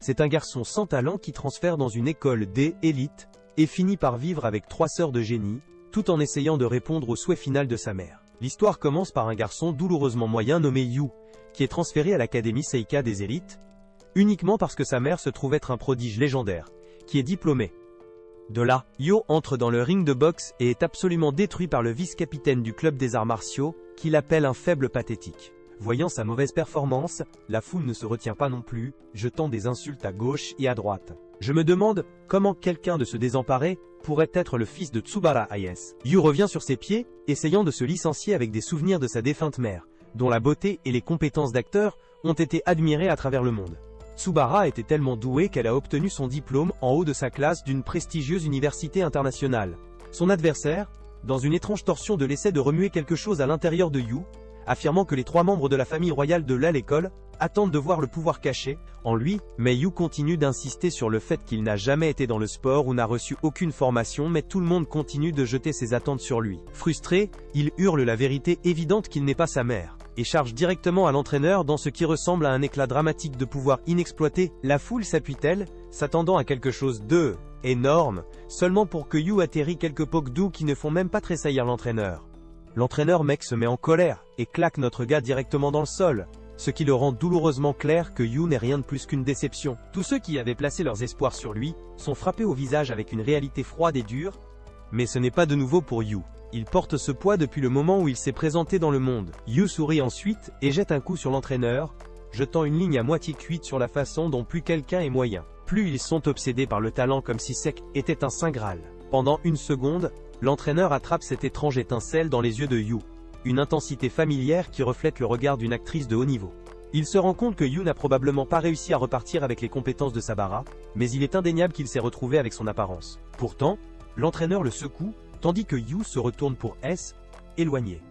C'est un garçon sans talent qui transfère dans une école d'élite et finit par vivre avec 3 sœurs de génie, tout en essayant de répondre au souhait final de sa mère. L'histoire commence par un garçon douloureusement moyen nommé Yu, qui est transféré à l'académie Seika des élites, uniquement parce que sa mère se trouve être un prodige légendaire, qui est diplômé. De là, Yu entre dans le ring de boxe et est absolument détruit par le vice-capitaine du club des arts martiaux, qui l'appelle un faible pathétique. Voyant sa mauvaise performance, la foule ne se retient pas non plus, jetant des insultes à gauche et à droite. Je me demande comment quelqu'un de ce désemparé pourrait être le fils de Tsubara Hayes. Yu revient sur ses pieds, essayant de se licencier avec des souvenirs de sa défunte mère, dont la beauté et les compétences d'acteur ont été admirées à travers le monde. Tsubara était tellement douée qu'elle a obtenu son diplôme en haut de sa classe d'une prestigieuse université internationale. Son adversaire, dans une étrange torsion de l'essai de remuer quelque chose à l'intérieur de Yu, affirmant que les 3 membres de la famille royale de l'école attendent de voir le pouvoir caché en lui, mais Yu continue d'insister sur le fait qu'il n'a jamais été dans le sport ou n'a reçu aucune formation, mais tout le monde continue de jeter ses attentes sur lui. Frustré, il hurle la vérité évidente qu'il n'est pas sa mère, et charge directement à l'entraîneur dans ce qui ressemble à un éclat dramatique de pouvoir inexploité. La foule s'appuie-t-elle, s'attendant à quelque chose de énorme, seulement pour que Yu atterrit quelques pocs doux qui ne font même pas tressaillir l'entraîneur. L'entraîneur mec se met en colère, et claque notre gars directement dans le sol, ce qui le rend douloureusement clair que Yu n'est rien de plus qu'une déception. Tous ceux qui avaient placé leurs espoirs sur lui, sont frappés au visage avec une réalité froide et dure, mais ce n'est pas de nouveau pour Yu. Il porte ce poids depuis le moment où il s'est présenté dans le monde. Yu sourit ensuite, et jette un coup sur l'entraîneur, jetant une ligne à moitié cuite sur la façon dont plus quelqu'un est moyen. Plus ils sont obsédés par le talent comme si Sek était un saint graal. Pendant une seconde, l'entraîneur attrape cette étrange étincelle dans les yeux de Yu. Une intensité familière qui reflète le regard d'une actrice de haut niveau. Il se rend compte que Yu n'a probablement pas réussi à repartir avec les compétences de Sabara, mais il est indéniable qu'il s'est retrouvé avec son apparence. Pourtant, l'entraîneur le secoue, tandis que Yu se retourne pour éloigné.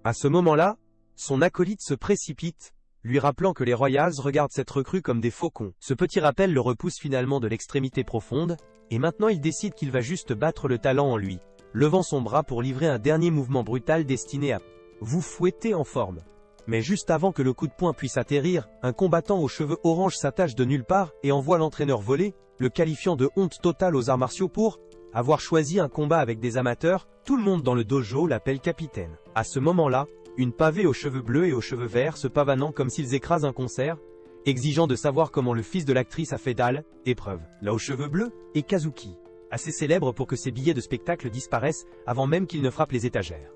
À ce moment-là, son acolyte se précipite, lui rappelant que les Royals regardent cette recrue comme des faucons. Ce petit rappel le repousse finalement de l'extrémité profonde, et maintenant il décide qu'il va juste battre le talent en lui, levant son bras pour livrer un dernier mouvement brutal destiné à vous fouetter en forme. Mais juste avant que le coup de poing puisse atterrir, un combattant aux cheveux orange s'attache de nulle part et envoie l'entraîneur voler, le qualifiant de honte totale aux arts martiaux pour avoir choisi un combat avec des amateurs. Tout le monde dans le dojo l'appelle capitaine. À ce moment-là, une pavée aux cheveux bleus et aux cheveux verts se pavanant comme s'ils écrasent un concert, exigeant de savoir comment le fils de l'actrice a fait épreuve. Là aux cheveux bleus est Kazuki, assez célèbre pour que ses billets de spectacle disparaissent avant même qu'il ne frappe les étagères.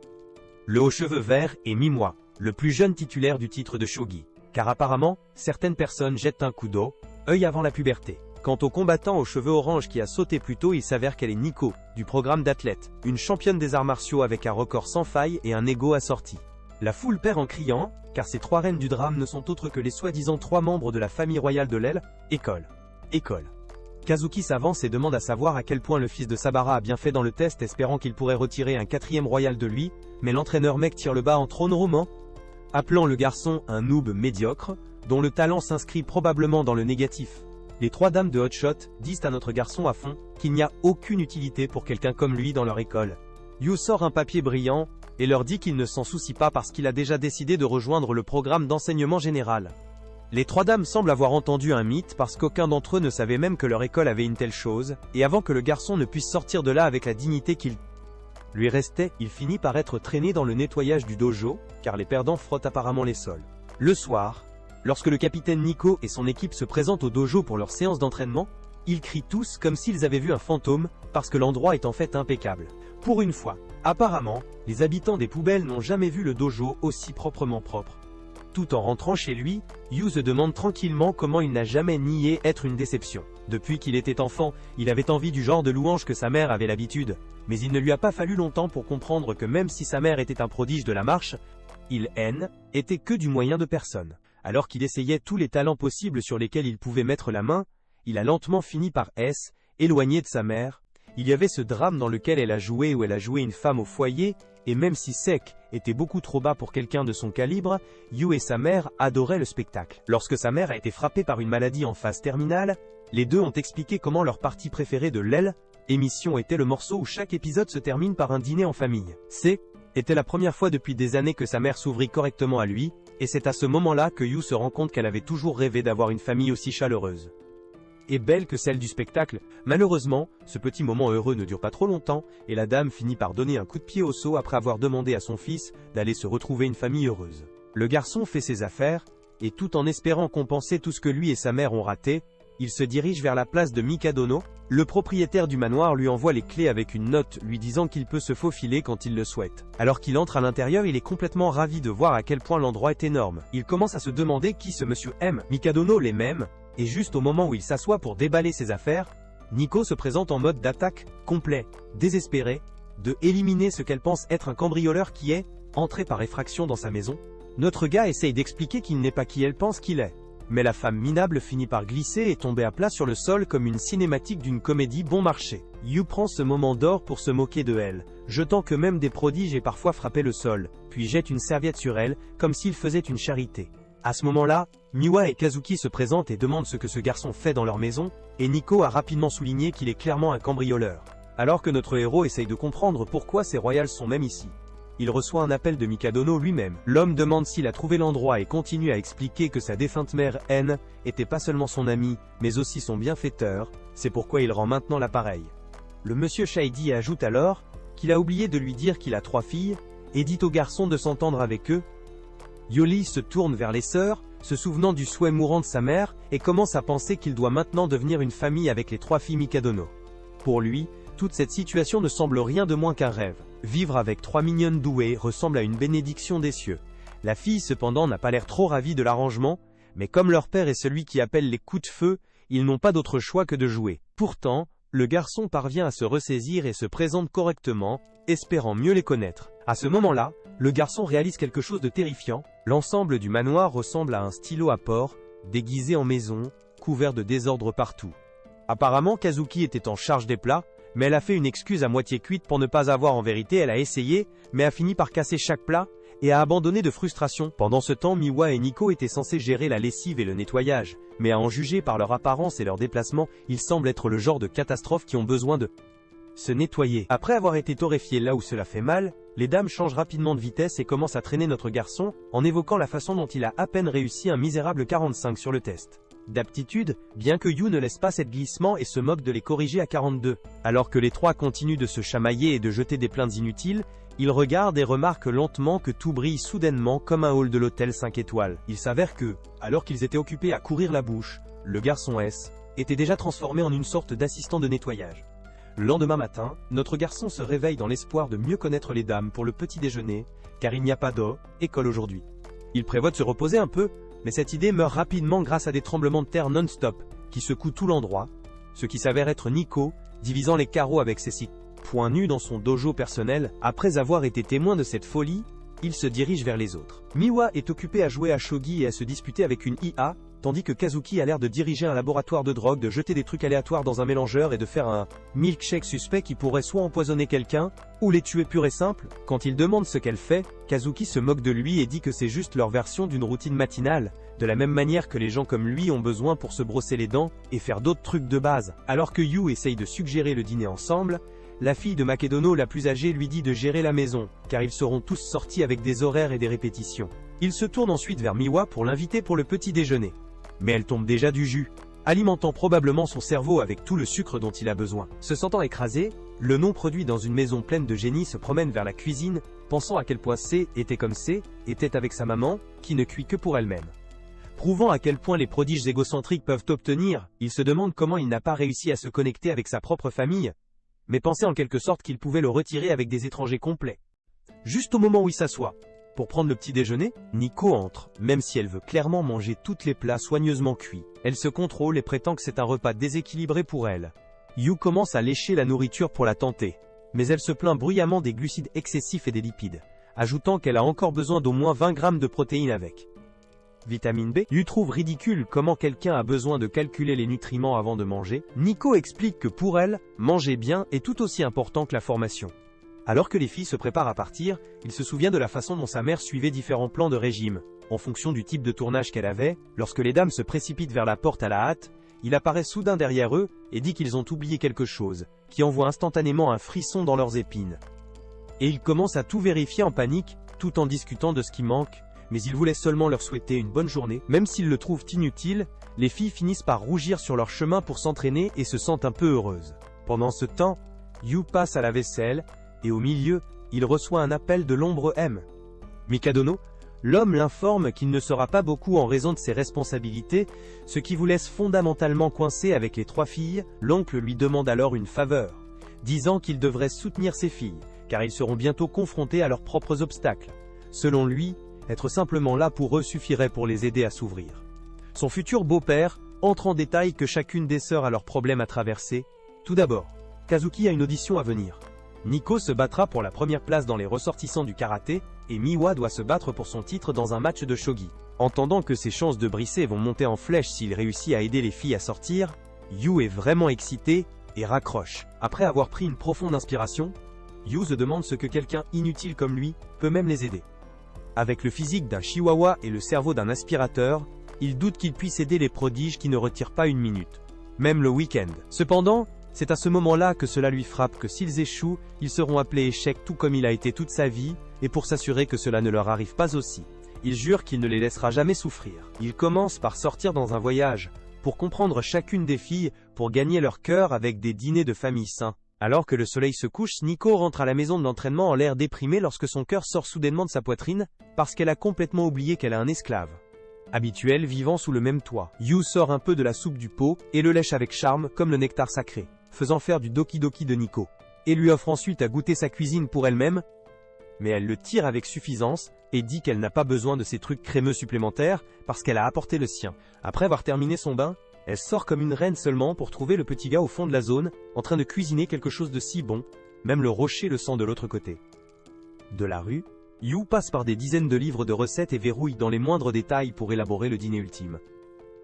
Le aux cheveux verts est Mimwa, le plus jeune titulaire du titre de shogi, car apparemment, certaines personnes jettent un coup d'eau, œil avant la puberté. Quant au combattant aux cheveux orange qui a sauté plus tôt, il s'avère qu'elle est Nico, du programme d'athlète, une championne des arts martiaux avec un record sans faille et un ego assorti. La foule perd en criant, car ces 3 reines du drame ne sont autres que les soi-disant 3 membres de la famille royale de l'école. Kazuki s'avance et demande à savoir à quel point le fils de Sabara a bien fait dans le test, espérant qu'il pourrait retirer un 4e royal de lui, mais l'entraîneur mec tire le bas en trône roman, appelant le garçon un noob médiocre, dont le talent s'inscrit probablement dans le négatif. Les 3 dames de Hotshot disent à notre garçon à fond qu'il n'y a aucune utilité pour quelqu'un comme lui dans leur école. Yu sort un papier brillant, et leur dit qu'il ne s'en soucie pas parce qu'il a déjà décidé de rejoindre le programme d'enseignement général. Les 3 dames semblent avoir entendu un mythe parce qu'aucun d'entre eux ne savait même que leur école avait une telle chose, et avant que le garçon ne puisse sortir de là avec la dignité qu'il lui restait, il finit par être traîné dans le nettoyage du dojo, car les perdants frottent apparemment les sols. Le soir, lorsque le capitaine Nico et son équipe se présentent au dojo pour leur séance d'entraînement, ils crient tous comme s'ils avaient vu un fantôme, parce que l'endroit est en fait impeccable. Pour une fois, apparemment, les habitants des poubelles n'ont jamais vu le dojo aussi proprement propre. Tout en rentrant chez lui, Yu se demande tranquillement comment il n'a jamais nié être une déception. Depuis qu'il était enfant, il avait envie du genre de louange que sa mère avait l'habitude, mais il ne lui a pas fallu longtemps pour comprendre que même si sa mère était un prodige de la marche, il était que du moyen de personne. Alors qu'il essayait tous les talents possibles sur lesquels il pouvait mettre la main, il a lentement fini par éloigné de sa mère. Il y avait ce drame dans lequel elle a joué où elle a joué une femme au foyer, et même si Sek était beaucoup trop bas pour quelqu'un de son calibre, Yu et sa mère adoraient le spectacle. Lorsque sa mère a été frappée par une maladie en phase terminale, les deux ont expliqué comment leur partie préférée de l'émission était le morceau où chaque épisode se termine par un dîner en famille. C'était la première fois depuis des années que sa mère s'ouvrit correctement à lui, et c'est à ce moment-là que Yu se rend compte qu'elle avait toujours rêvé d'avoir une famille aussi chaleureuse. et belle que celle du spectacle. Malheureusement, ce petit moment heureux ne dure pas trop longtemps, et la dame finit par donner un coup de pied au seau après avoir demandé à son fils d'aller se retrouver une famille heureuse. Le garçon fait ses affaires, et tout en espérant compenser tout ce que lui et sa mère ont raté, il se dirige vers la place de Mikadono. Le propriétaire du manoir lui envoie les clés avec une note lui disant qu'il peut se faufiler quand il le souhaite. Alors qu'il entre à l'intérieur, il est complètement ravi de voir à quel point l'endroit est énorme. Il commence à se demander qui ce monsieur M. Mikadono les mêmes, et juste au moment où il s'assoit pour déballer ses affaires, Nico se présente en mode d'attaque complet, désespéré, de éliminer ce qu'elle pense être un cambrioleur qui est entré par effraction dans sa maison. Notre gars essaye d'expliquer qu'il n'est pas qui elle pense qu'il est. Mais la femme minable finit par glisser et tomber à plat sur le sol comme une cinématique d'une comédie bon marché. Yu prend ce moment d'or pour se moquer de elle, jetant que même des prodiges aient parfois frappé le sol, puis jette une serviette sur elle, comme s'il faisait une charité. À ce moment-là, Miwa et Kazuki se présentent et demandent ce que ce garçon fait dans leur maison, et Nico a rapidement souligné qu'il est clairement un cambrioleur. Alors que notre héros essaye de comprendre pourquoi ces royals sont même ici, il reçoit un appel de Mikadono lui-même. L'homme demande s'il a trouvé l'endroit et continue à expliquer que sa défunte mère, N, était pas seulement son ami, mais aussi son bienfaiteur, c'est pourquoi il rend maintenant l'appareil. Le monsieur Shady ajoute alors qu'il a oublié de lui dire qu'il a 3 filles, et dit au garçon de s'entendre avec eux. Yoli se tourne vers les sœurs, se souvenant du souhait mourant de sa mère, et commence à penser qu'il doit maintenant devenir une famille avec les 3 filles Mikadono. Pour lui, toute cette situation ne semble rien de moins qu'un rêve. Vivre avec 3 mignonnes douées ressemble à une bénédiction des cieux. La fille cependant n'a pas l'air trop ravie de l'arrangement, mais comme leur père est celui qui appelle les coups de feu, ils n'ont pas d'autre choix que de jouer. Pourtant, le garçon parvient à se ressaisir et se présente correctement, espérant mieux les connaître. À ce moment-là, le garçon réalise quelque chose de terrifiant. L'ensemble du manoir ressemble à un stylo à porc, déguisé en maison, couvert de désordre partout. Apparemment Kazuki était en charge des plats, mais elle a fait une excuse à moitié cuite pour ne pas avoir en vérité. Elle a essayé, mais a fini par casser chaque plat, et a abandonné de frustration. Pendant ce temps, Miwa et Nico étaient censés gérer la lessive et le nettoyage, mais à en juger par leur apparence et leur déplacement, ils semblent être le genre de catastrophes qui ont besoin de se nettoyer. Après avoir été torréfiés là où cela fait mal, les dames changent rapidement de vitesse et commencent à traîner notre garçon, en évoquant la façon dont il a à peine réussi un misérable 45 sur le test d'aptitude, bien que Yu ne laisse pas cette glissement et se moque de les corriger à 42. Alors que les 3 continuent de se chamailler et de jeter des plaintes inutiles, ils regardent et remarquent lentement que tout brille soudainement comme un hall de l'hôtel 5 étoiles. Il s'avère que, alors qu'ils étaient occupés à courir la bouche, le garçon S était déjà transformé en une sorte d'assistant de nettoyage. Le lendemain matin, notre garçon se réveille dans l'espoir de mieux connaître les dames pour le petit déjeuner, car il n'y a pas d'école aujourd'hui. Il prévoit de se reposer un peu, mais cette idée meurt rapidement grâce à des tremblements de terre non-stop, qui secouent tout l'endroit, ce qui s'avère être Nico, divisant les carreaux avec ses 6 poings nus dans son dojo personnel. Après avoir été témoin de cette folie, il se dirige vers les autres. Miwa est occupé à jouer à shogi et à se disputer avec une IA, tandis que Kazuki a l'air de diriger un laboratoire de drogue, de jeter des trucs aléatoires dans un mélangeur et de faire un milkshake suspect qui pourrait soit empoisonner quelqu'un, ou les tuer pur et simple. Quand il demande ce qu'elle fait, Kazuki se moque de lui et dit que c'est juste leur version d'une routine matinale, de la même manière que les gens comme lui ont besoin pour se brosser les dents et faire d'autres trucs de base. Alors que Yu essaye de suggérer le dîner ensemble, la fille de Makadono la plus âgée lui dit de gérer la maison, car ils seront tous sortis avec des horaires et des répétitions. Il se tourne ensuite vers Miwa pour l'inviter pour le petit déjeuner. Mais elle tombe déjà du jus, alimentant probablement son cerveau avec tout le sucre dont il a besoin. Se sentant écrasé, le non-produit dans une maison pleine de génie se promène vers la cuisine, pensant à quel point C était comme C, était avec sa maman, qui ne cuit que pour elle-même. Prouvant à quel point les prodiges égocentriques peuvent obtenir, il se demande comment il n'a pas réussi à se connecter avec sa propre famille, mais pensait en quelque sorte qu'il pouvait le retirer avec des étrangers complets. Juste au moment où il s'assoit pour prendre le petit déjeuner, Nico entre, même si elle veut clairement manger tous les plats soigneusement cuits. Elle se contrôle et prétend que c'est un repas déséquilibré pour elle. Yu commence à lécher la nourriture pour la tenter, mais elle se plaint bruyamment des glucides excessifs et des lipides, ajoutant qu'elle a encore besoin d'au moins 20 grammes de protéines avec vitamine B. Yu trouve ridicule comment quelqu'un a besoin de calculer les nutriments avant de manger. Nico explique que pour elle, manger bien est tout aussi important que la formation. Alors que les filles se préparent à partir, il se souvient de la façon dont sa mère suivait différents plans de régime. En fonction du type de tournage qu'elle avait, lorsque les dames se précipitent vers la porte à la hâte, il apparaît soudain derrière eux et dit qu'ils ont oublié quelque chose, qui envoie instantanément un frisson dans leurs épines. Et ils commencent à tout vérifier en panique, tout en discutant de ce qui manque, mais il voulait seulement leur souhaiter une bonne journée. Même s'ils le trouvent inutile, les filles finissent par rougir sur leur chemin pour s'entraîner et se sentent un peu heureuses. Pendant ce temps, Yu passe à la vaisselle, et au milieu, il reçoit un appel de l'ombre M. Mikadono, l'homme l'informe qu'il ne sera pas beaucoup en raison de ses responsabilités, ce qui vous laisse fondamentalement coincé avec les 3 filles. L'oncle lui demande alors une faveur, disant qu'il devrait soutenir ses filles, car ils seront bientôt confrontés à leurs propres obstacles. Selon lui, être simplement là pour eux suffirait pour les aider à s'ouvrir. Son futur beau-père entre en détail que chacune des sœurs a leurs problèmes à traverser. Tout d'abord, Kazuki a une audition à venir. Nico se battra pour la première place dans les ressortissants du karaté, et Miwa doit se battre pour son titre dans un match de shogi. Entendant que ses chances de brisser vont monter en flèche s'il réussit à aider les filles à sortir, Yu est vraiment excité et raccroche. Après avoir pris une profonde inspiration, Yu se demande ce que quelqu'un inutile comme lui peut même les aider. Avec le physique d'un chihuahua et le cerveau d'un aspirateur, il doute qu'il puisse aider les prodiges qui ne retirent pas une minute, même le week-end. Cependant, c'est à ce moment-là que cela lui frappe que s'ils échouent, ils seront appelés échecs tout comme il a été toute sa vie, et pour s'assurer que cela ne leur arrive pas aussi, il jure qu'il ne les laissera jamais souffrir. Il commence par sortir dans un voyage, pour comprendre chacune des filles, pour gagner leur cœur avec des dîners de famille sains. Alors que le soleil se couche, Nico rentre à la maison de l'entraînement en l'air déprimé lorsque son cœur sort soudainement de sa poitrine, parce qu'elle a complètement oublié qu'elle a un esclave habituel vivant sous le même toit. Yu sort un peu de la soupe du pot, et le lèche avec charme, comme le nectar sacré, faisant faire du doki doki de Nico, et lui offre ensuite à goûter sa cuisine pour elle-même, mais elle le tire avec suffisance, et dit qu'elle n'a pas besoin de ces trucs crémeux supplémentaires, parce qu'elle a apporté le sien. Après avoir terminé son bain, elle sort comme une reine seulement pour trouver le petit gars au fond de la zone, en train de cuisiner quelque chose de si bon, même le rocher le sent de l'autre côté de la rue. Yu passe par des dizaines de livres de recettes et verrouille dans les moindres détails pour élaborer le dîner ultime.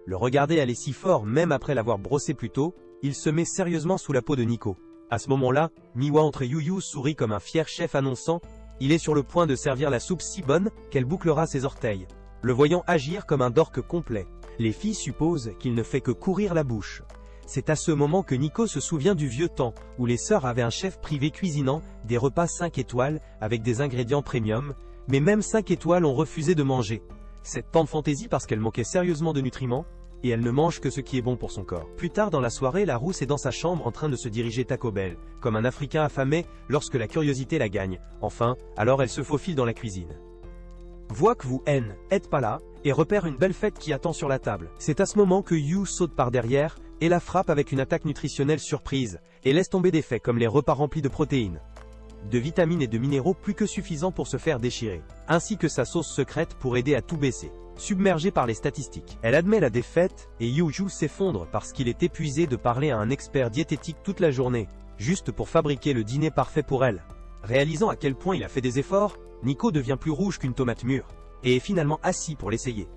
Le regarder aller si fort même après l'avoir brossé plus tôt, il se met sérieusement sous la peau de Nico. À ce moment-là, Miwa entre Yu sourit comme un fier chef annonçant « Il est sur le point de servir la soupe si bonne qu'elle bouclera ses orteils ». Le voyant agir comme un dorque complet, les filles supposent qu'il ne fait que courir la bouche. C'est à ce moment que Nico se souvient du vieux temps, où les sœurs avaient un chef privé cuisinant des repas 5 étoiles avec des ingrédients premium, mais même 5 étoiles ont refusé de manger. Cette tendre fantaisie parce qu'elle manquait sérieusement de nutriments, et elle ne mange que ce qui est bon pour son corps. Plus tard dans la soirée, la rousse est dans sa chambre en train de se diriger Taco Bell, comme un Africain affamé lorsque la curiosité la gagne. Enfin, alors elle se faufile dans la cuisine. Voit que vous êtes pas là, et repère une belle fête qui attend sur la table. C'est à ce moment que Yu saute par derrière, et la frappe avec une attaque nutritionnelle surprise, et laisse tomber des faits comme les repas remplis de protéines, de vitamines et de minéraux plus que suffisants pour se faire déchirer, ainsi que sa sauce secrète pour aider à tout baisser. Submergée par les statistiques, elle admet la défaite, et Yu s'effondre parce qu'il est épuisé de parler à un expert diététique toute la journée, juste pour fabriquer le dîner parfait pour elle. Réalisant à quel point il a fait des efforts, Nico devient plus rouge qu'une tomate mûre, et est finalement assis pour l'essayer.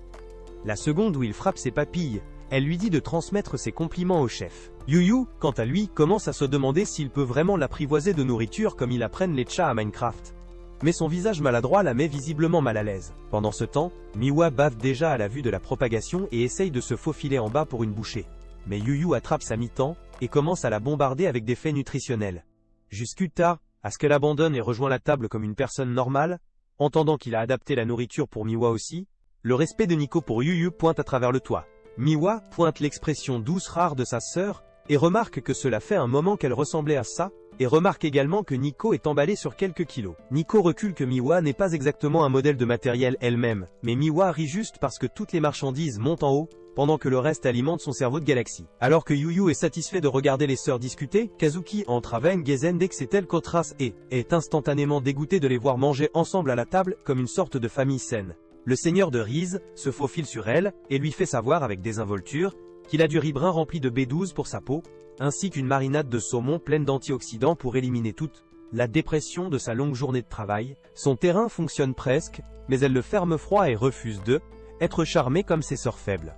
La seconde où il frappe ses papilles, elle lui dit de transmettre ses compliments au chef. Yu, quant à lui, commence à se demander s'il peut vraiment l'apprivoiser de nourriture comme ils apprennent les chats à Minecraft. Mais son visage maladroit la met visiblement mal à l'aise. Pendant ce temps, Miwa bave déjà à la vue de la propagation et essaye de se faufiler en bas pour une bouchée. Mais Yu attrape sa mi-temps, et commence à la bombarder avec des faits nutritionnels. Jusqu'à ce qu'elle abandonne et rejoint la table comme une personne normale, entendant qu'il a adapté la nourriture pour Miwa aussi, le respect de Nico pour Yu pointe à travers le toit. Miwa pointe l'expression douce rare de sa sœur, et remarque que cela fait un moment qu'elle ressemblait à ça, et remarque également que Nico est emballé sur quelques kilos. Nico recule que Miwa n'est pas exactement un modèle de matériel elle-même, mais Miwa rit juste parce que toutes les marchandises montent en haut, pendant que le reste alimente son cerveau de galaxie. Alors que Yu est satisfait de regarder les sœurs discuter, Kazuki entre avec Gezen dès que c'est elle qu'Otras est instantanément dégoûté de les voir manger ensemble à la table comme une sorte de famille saine. Le seigneur de Rize se faufile sur elle et lui fait savoir avec désinvolture qu'il a du riz brun rempli de B12 pour sa peau, ainsi qu'une marinade de saumon pleine d'antioxydants pour éliminer toute la dépression de sa longue journée de travail. Son terrain fonctionne presque, mais elle le ferme froid et refuse de être charmée comme ses sœurs faibles.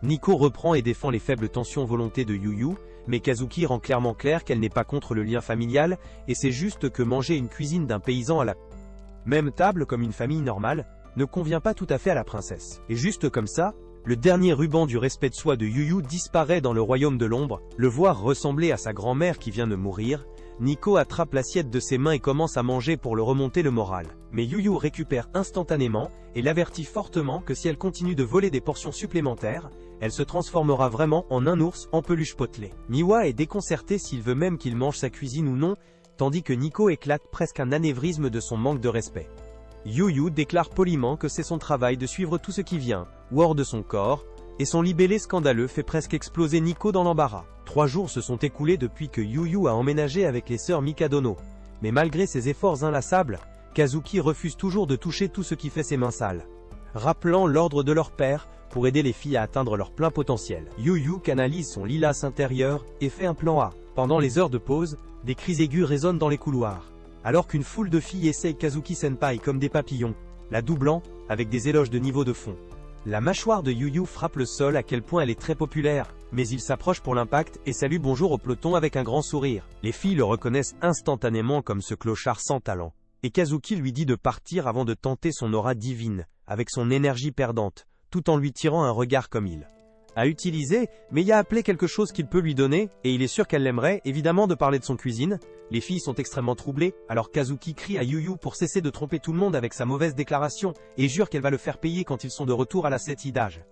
Nico reprend et défend les faibles tensions volontés de Yu, mais Kazuki rend clairement clair qu'elle n'est pas contre le lien familial, et c'est juste que manger une cuisine d'un paysan à la même table comme une famille normale ne convient pas tout à fait à la princesse. Et juste comme ça, le dernier ruban du respect de soi de Yu disparaît dans le royaume de l'ombre. Le voir ressembler à sa grand-mère qui vient de mourir Nico attrape l'assiette de ses mains et commence à manger pour le remonter le moral. Mais Yu Yu récupère instantanément et l'avertit fortement que si elle continue de voler des portions supplémentaires, elle se transformera vraiment en un ours en peluche potelée. Miwa est déconcerté s'il veut même qu'il mange sa cuisine ou non, tandis que Nico éclate presque un anévrisme de son manque de respect. Yu Yu déclare poliment que c'est son travail de suivre tout ce qui vient, ou hors de son corps, et son libellé scandaleux fait presque exploser Nico dans l'embarras. 3 jours se sont écoulés depuis que Yu Yu a emménagé avec les sœurs Mikadono. Mais malgré ses efforts inlassables, Kazuki refuse toujours de toucher tout ce qui fait ses mains sales. Rappelant l'ordre de leur père, pour aider les filles à atteindre leur plein potentiel. Yu Yu canalise son lilas intérieur et fait un plan A. Pendant les heures de pause, des cris aigus résonnent dans les couloirs. Alors qu'une foule de filles essaye Kazuki Senpai comme des papillons, la doublant, avec des éloges de niveau de fond. La mâchoire de Yu Yu frappe le sol à quel point elle est très populaire, mais il s'approche pour l'impact et salue bonjour au peloton avec un grand sourire. Les filles le reconnaissent instantanément comme ce clochard sans talent. Et Kazuki lui dit de partir avant de tenter son aura divine, avec son énergie perdante, tout en lui tirant un regard comme il a utilisé, mais il a appelé quelque chose qu'il peut lui donner, et il est sûr qu'elle l'aimerait, évidemment de parler de son cuisine. Les filles sont extrêmement troublées, alors Kazuki crie à Yu Yu pour cesser de tromper tout le monde avec sa mauvaise déclaration, et jure qu'elle va le faire payer quand ils sont de retour à la 7 d'âge.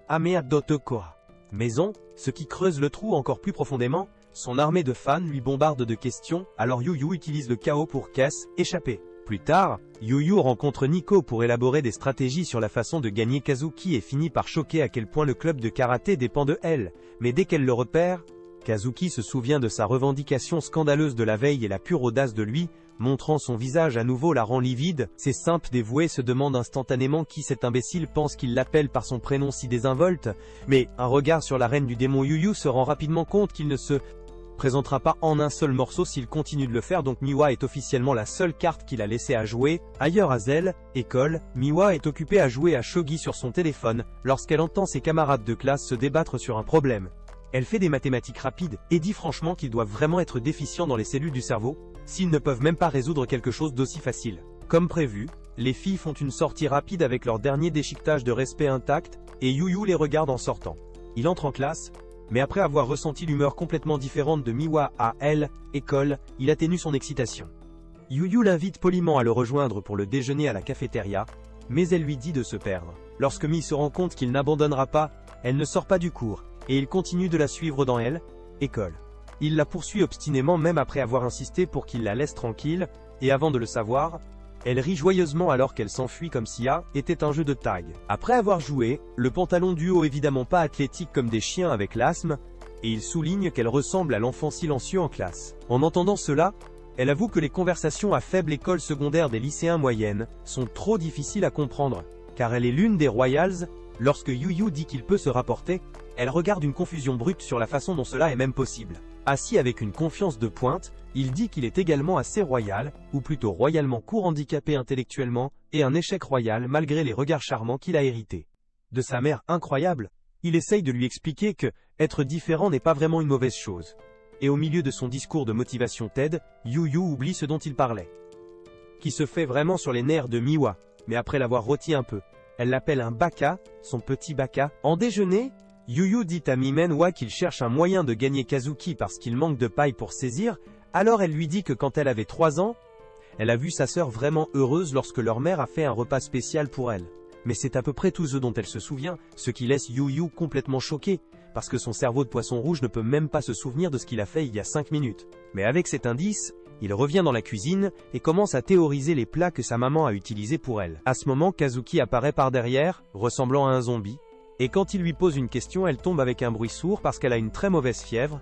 Amea Dotokoa. Maison, ce qui creuse le trou encore plus profondément, son armée de fans lui bombarde de questions, alors Yu Yu utilise le chaos pour échapper. Plus tard, Yu Yu rencontre Nico pour élaborer des stratégies sur la façon de gagner Kazuki et finit par choquer à quel point le club de karaté dépend de elle, mais dès qu'elle le repère, Kazuki se souvient de sa revendication scandaleuse de la veille et la pure audace de lui, montrant son visage à nouveau la rend livide. Ses simples dévoués se demandent instantanément qui cet imbécile pense qu'il l'appelle par son prénom si désinvolte, mais un regard sur la reine du démon Yu Yu se rend rapidement compte qu'il ne se présentera pas en un seul morceau s'il continue de le faire, donc Miwa est officiellement la seule carte qu'il a laissée à jouer. Ailleurs à Zell, école, Miwa est occupée à jouer à shogi sur son téléphone, lorsqu'elle entend ses camarades de classe se débattre sur un problème. Elle fait des mathématiques rapides, et dit franchement qu'ils doivent vraiment être déficients dans les cellules du cerveau, s'ils ne peuvent même pas résoudre quelque chose d'aussi facile. Comme prévu, les filles font une sortie rapide avec leur dernier déchiquetage de respect intact, et Yu Yu les regarde en sortant. Il entre en classe, mais après avoir ressenti l'humeur complètement différente de Miwa à elle, école, il atténue son excitation. Yu Yu l'invite poliment à le rejoindre pour le déjeuner à la cafétéria, mais elle lui dit de se perdre. Lorsque Mi se rend compte qu'il n'abandonnera pas, elle ne sort pas du cours, et il continue de la suivre dans elle, école. Il la poursuit obstinément même après avoir insisté pour qu'il la laisse tranquille, et avant de le savoir, elle rit joyeusement alors qu'elle s'enfuit comme si A était un jeu de tag. Après avoir joué, le pantalon du haut évidemment pas athlétique comme des chiens avec l'asthme, et il souligne qu'elle ressemble à l'enfant silencieux en classe. En entendant cela, elle avoue que les conversations à faible école secondaire des lycéens moyennes sont trop difficiles à comprendre, car elle est l'une des Royals. Lorsque Yu Yu dit qu'il peut se rapporter, elle regarde une confusion brute sur la façon dont cela est même possible. Assis avec une confiance de pointe, il dit qu'il est également assez royal, ou plutôt royalement court handicapé intellectuellement, et un échec royal malgré les regards charmants qu'il a hérités de sa mère incroyable. Il essaye de lui expliquer que être différent n'est pas vraiment une mauvaise chose. Et au milieu de son discours de motivation TED, Yu Yu oublie ce dont il parlait, qui se fait vraiment sur les nerfs de Miwa, mais après l'avoir rôti un peu, elle l'appelle un baka, son petit baka. En déjeuner, Yu Yu dit à Mimenwa qu'il cherche un moyen de gagner Kazuki parce qu'il manque de paille pour saisir, alors elle lui dit que quand elle avait 3 ans, elle a vu sa sœur vraiment heureuse lorsque leur mère a fait un repas spécial pour elle. Mais c'est à peu près tout ce dont elle se souvient, ce qui laisse Yu Yu complètement choqué, parce que son cerveau de poisson rouge ne peut même pas se souvenir de ce qu'il a fait il y a 5 minutes. Mais avec cet indice, il revient dans la cuisine, et commence à théoriser les plats que sa maman a utilisés pour elle. À ce moment, Kazuki apparaît par derrière, ressemblant à un zombie, et quand il lui pose une question, elle tombe avec un bruit sourd parce qu'elle a une très mauvaise fièvre.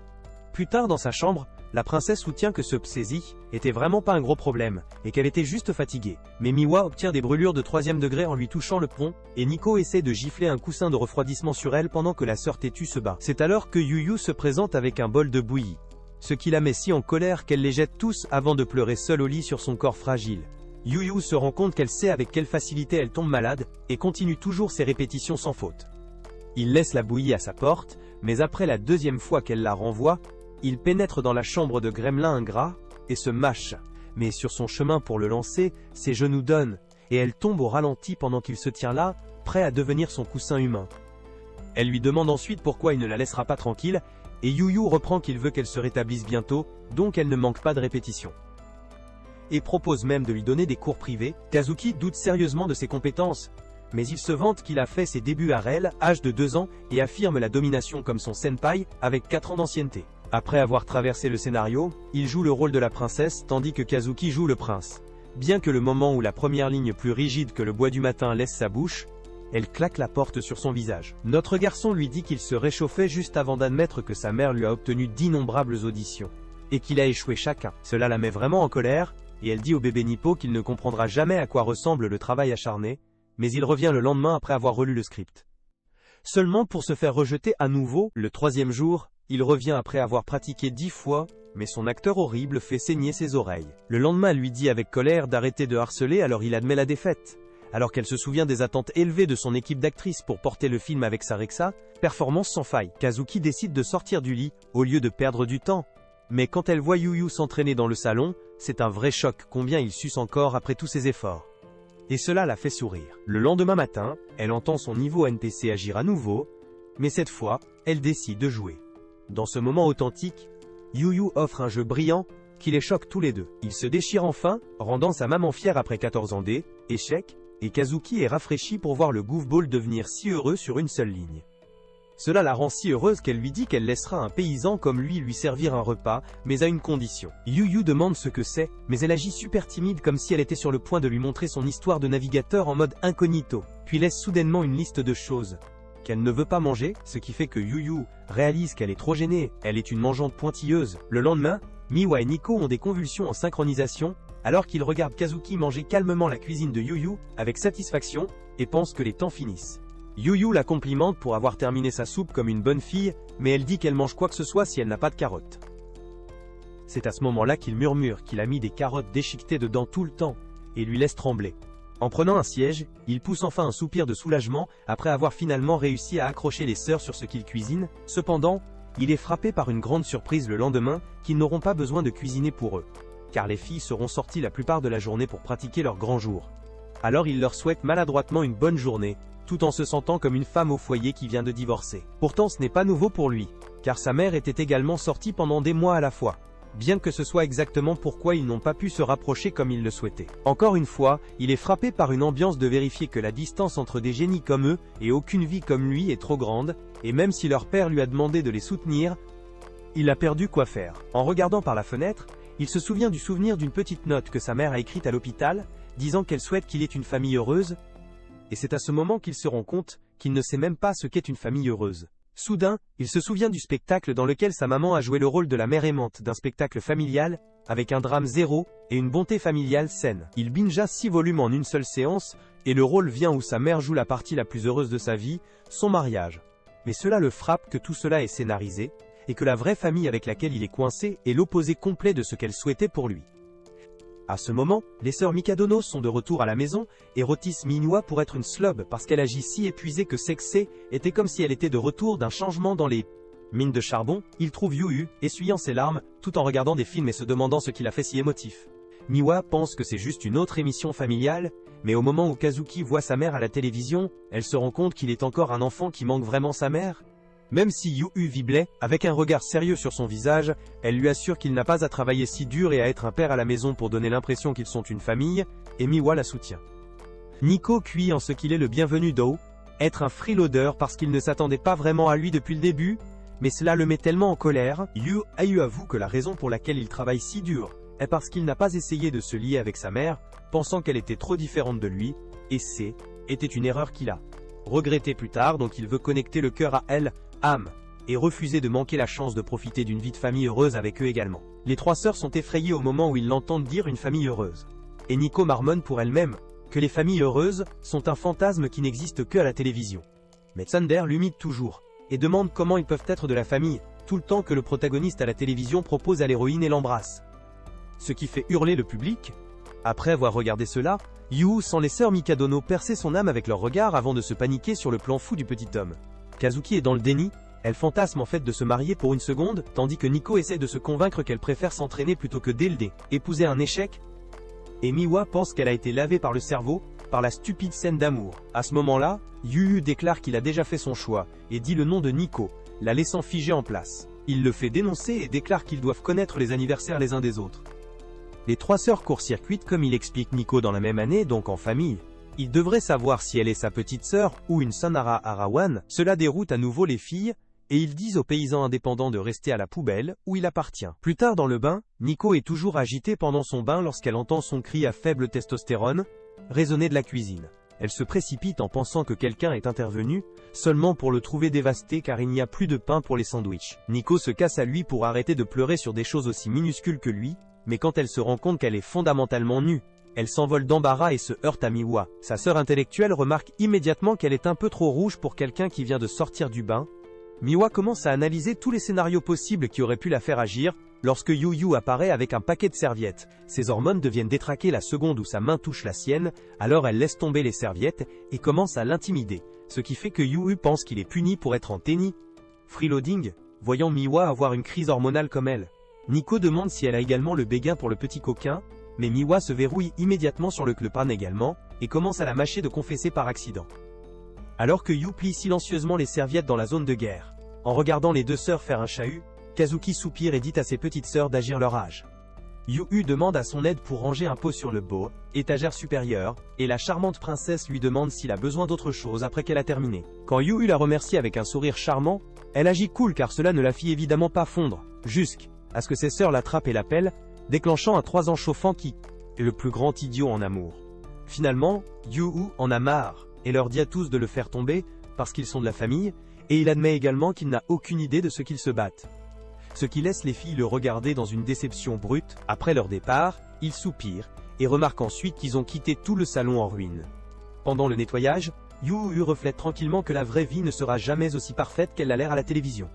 Plus tard dans sa chambre, la princesse soutient que ce psésie était vraiment pas un gros problème, et qu'elle était juste fatiguée. Mais Miwa obtient des brûlures de 3e degré en lui touchant le front, et Nico essaie de gifler un coussin de refroidissement sur elle pendant que la sœur têtue se bat. C'est alors que Yu Yu se présente avec un bol de bouillie, ce qui la met si en colère qu'elle les jette tous avant de pleurer seule au lit sur son corps fragile. Yu Yu se rend compte qu'elle sait avec quelle facilité elle tombe malade, et continue toujours ses répétitions sans faute. Il laisse la bouillie à sa porte, mais après la 2e fois qu'elle la renvoie, il pénètre dans la chambre de Gremlin ingrat, et se mâche. Mais sur son chemin pour le lancer, ses genoux donnent, et elle tombe au ralenti pendant qu'il se tient là, prêt à devenir son coussin humain. Elle lui demande ensuite pourquoi il ne la laissera pas tranquille, Et Yu reprend qu'il veut qu'elle se rétablisse bientôt, donc elle ne manque pas de répétition. Et propose même de lui donner des cours privés. Kazuki doute sérieusement de ses compétences, mais il se vante qu'il a fait ses débuts à Rel, âge de 2 ans, et affirme la domination comme son senpai, avec 4 ans d'ancienneté. Après avoir traversé le scénario, il joue le rôle de la princesse, tandis que Kazuki joue le prince. Bien que le moment où la première ligne plus rigide que le bois du matin laisse sa bouche, elle claque la porte sur son visage. Notre garçon lui dit qu'il se réchauffait juste avant d'admettre que sa mère lui a obtenu d'innombrables auditions, et qu'il a échoué chacun. Cela la met vraiment en colère, et elle dit au bébé Nippo qu'il ne comprendra jamais à quoi ressemble le travail acharné, mais il revient le lendemain après avoir relu le script. Seulement pour se faire rejeter à nouveau, le 3e jour, il revient après avoir pratiqué 10 fois, mais son acteur horrible fait saigner ses oreilles. Le lendemain, elle lui dit avec colère d'arrêter de harceler, alors il admet la défaite. Alors qu'elle se souvient des attentes élevées de son équipe d'actrices pour porter le film avec Sarexa, performance sans faille. Kazuki décide de sortir du lit, au lieu de perdre du temps. Mais quand elle voit Yu s'entraîner dans le salon, c'est un vrai choc combien il suce encore après tous ses efforts. Et cela la fait sourire. Le lendemain matin, elle entend son niveau NPC agir à nouveau, mais cette fois, elle décide de jouer. Dans ce moment authentique, Yu offre un jeu brillant, qui les choque tous les deux. Il se déchire enfin, rendant sa maman fière après 14 ans d'échecs, et Kazuki est rafraîchi pour voir le goofball devenir si heureux sur une seule ligne. Cela la rend si heureuse qu'elle lui dit qu'elle laissera un paysan comme lui servir un repas, mais à une condition. Yu demande ce que c'est, mais elle agit super timide comme si elle était sur le point de lui montrer son histoire de navigateur en mode incognito, puis laisse soudainement une liste de choses qu'elle ne veut pas manger, ce qui fait que Yu réalise qu'elle est trop gênée, elle est une mangeante pointilleuse. Le lendemain, Miwa et Nico ont des convulsions en synchronisation, alors qu'ils regardent Kazuki manger calmement la cuisine de Yu avec satisfaction, et pensent que les temps finissent. Yu la complimente pour avoir terminé sa soupe comme une bonne fille, mais elle dit qu'elle mange quoi que ce soit si elle n'a pas de carottes. C'est à ce moment-là qu'il murmure qu'il a mis des carottes déchiquetées dedans tout le temps, et lui laisse trembler. En prenant un siège, il pousse enfin un soupir de soulagement, après avoir finalement réussi à accrocher les sœurs sur ce qu'il cuisine. Cependant, il est frappé par une grande surprise le lendemain, qu'ils n'auront pas besoin de cuisiner pour eux, car les filles seront sorties la plupart de la journée pour pratiquer leur grand jour. Alors il leur souhaite maladroitement une bonne journée, tout en se sentant comme une femme au foyer qui vient de divorcer. Pourtant ce n'est pas nouveau pour lui, car sa mère était également sortie pendant des mois à la fois. Bien que ce soit exactement pourquoi ils n'ont pas pu se rapprocher comme ils le souhaitaient. Encore une fois, il est frappé par une ambiance de vérifier que la distance entre des génies comme eux et aucune vie comme lui est trop grande, et même si leur père lui a demandé de les soutenir, il a perdu quoi faire. En regardant par la fenêtre, il se souvient du souvenir d'une petite note que sa mère a écrite à l'hôpital, disant qu'elle souhaite qu'il ait une famille heureuse, et c'est à ce moment qu'il se rend compte qu'il ne sait même pas ce qu'est une famille heureuse. Soudain, il se souvient du spectacle dans lequel sa maman a joué le rôle de la mère aimante d'un spectacle familial, avec un drame zéro, et une bonté familiale saine. Il bingea 6 volumes en une seule séance, et le rôle vient où sa mère joue la partie la plus heureuse de sa vie, son mariage. Mais cela le frappe que tout cela est scénarisé, et que la vraie famille avec laquelle il est coincé est l'opposé complet de ce qu'elle souhaitait pour lui. À ce moment, les sœurs Mikadono sont de retour à la maison, et rôtissent Minwa pour être une slob parce qu'elle agit si épuisée que Sexé était comme si elle était de retour d'un changement dans les mines de charbon. Il trouve Yu essuyant ses larmes, tout en regardant des films et se demandant ce qui l'a fait si émotif. Miwa pense que c'est juste une autre émission familiale, mais au moment où Kazuki voit sa mère à la télévision, elle se rend compte qu'il est encore un enfant qui manque vraiment sa mère. Même si Yu viblait, avec un regard sérieux sur son visage, elle lui assure qu'il n'a pas à travailler si dur et à être un père à la maison pour donner l'impression qu'ils sont une famille, et Miwa la soutient. Nico cuit en ce qu'il est le bienvenu d'O, être un freeloader parce qu'il ne s'attendait pas vraiment à lui depuis le début, mais cela le met tellement en colère. Yu avoue que la raison pour laquelle il travaille si dur est parce qu'il n'a pas essayé de se lier avec sa mère, pensant qu'elle était trop différente de lui, et était une erreur qu'il a regretté plus tard, donc il veut connecter le cœur à elle, âme, et refuser de manquer la chance de profiter d'une vie de famille heureuse avec eux également. Les 3 sœurs sont effrayées au moment où ils l'entendent dire une famille heureuse. Et Nico marmonne pour elle-même que les familles heureuses sont un fantasme qui n'existe que à la télévision. Mais Thunder l'humide toujours, et demande comment ils peuvent être de la famille, tout le temps que le protagoniste à la télévision propose à l'héroïne et l'embrasse. Ce qui fait hurler le public. Après avoir regardé cela, Yu sent les sœurs Mikadono percer son âme avec leur regard avant de se paniquer sur le plan fou du petit homme. Kazuki est dans le déni, elle fantasme en fait de se marier pour une seconde, tandis que Nico essaie de se convaincre qu'elle préfère s'entraîner plutôt que épouser un échec. Et Miwa pense qu'elle a été lavée par le cerveau, par la stupide scène d'amour. À ce moment-là, Yu déclare qu'il a déjà fait son choix, et dit le nom de Nico, la laissant figée en place. il le fait dénoncer et déclare qu'ils doivent connaître les anniversaires les uns des autres. Les trois sœurs court-circuitent comme il explique Nico dans la même année, donc en famille. Il devrait savoir si elle est sa petite sœur ou une Sanara Arawan, cela déroute à nouveau les filles, et ils disent aux paysans indépendants de rester à la poubelle, où il appartient. Plus tard dans le bain, Nico est toujours agitée pendant son bain lorsqu'elle entend son cri à faible testostérone résonner de la cuisine. Elle se précipite en pensant que quelqu'un est intervenu, seulement pour le trouver dévasté car il n'y a plus de pain pour les sandwichs. Nico se casse à lui pour arrêter de pleurer sur des choses aussi minuscules que lui, mais quand elle se rend compte qu'elle est fondamentalement nue, elle s'envole d'embarras et se heurte à Miwa. Sa sœur intellectuelle remarque immédiatement qu'elle est un peu trop rouge pour quelqu'un qui vient de sortir du bain. Miwa commence à analyser tous les scénarios possibles qui auraient pu la faire agir, lorsque Yu apparaît avec un paquet de serviettes. Ses hormones deviennent détraquées la seconde où sa main touche la sienne, alors elle laisse tomber les serviettes et commence à l'intimider, ce qui fait que Yu pense qu'il est puni pour être en tennis. Freeloading, voyant Miwa avoir une crise hormonale comme elle. Nico demande si elle a également le béguin pour le petit coquin, mais Miwa se verrouille immédiatement sur le Klepan également, et commence à la mâcher de confesser par accident. Alors que Yu plie silencieusement les serviettes dans la zone de guerre. En regardant les deux sœurs faire un chahut, Kazuki soupire et dit à ses petites sœurs d'agir leur âge. Yu demande à son aide pour ranger un pot sur le beau, étagère supérieure, et la charmante princesse lui demande s'il a besoin d'autre chose après qu'elle a terminé. Quand Yu la remercie avec un sourire charmant, elle agit cool car cela ne la fit évidemment pas fondre, jusqu'à ce que ses sœurs l'attrapent et l'appellent, déclenchant un 3 ans chauffant qui est le plus grand idiot en amour. Finalement, Yu en a marre, et leur dit à tous de le faire tomber, parce qu'ils sont de la famille, et il admet également qu'il n'a aucune idée de ce qu'ils se battent. Ce qui laisse les filles le regarder dans une déception brute. Après leur départ, il soupire, et remarque ensuite qu'ils ont quitté tout le salon en ruine. Pendant le nettoyage, Yu reflète tranquillement que la vraie vie ne sera jamais aussi parfaite qu'elle l'a l'air à la télévision.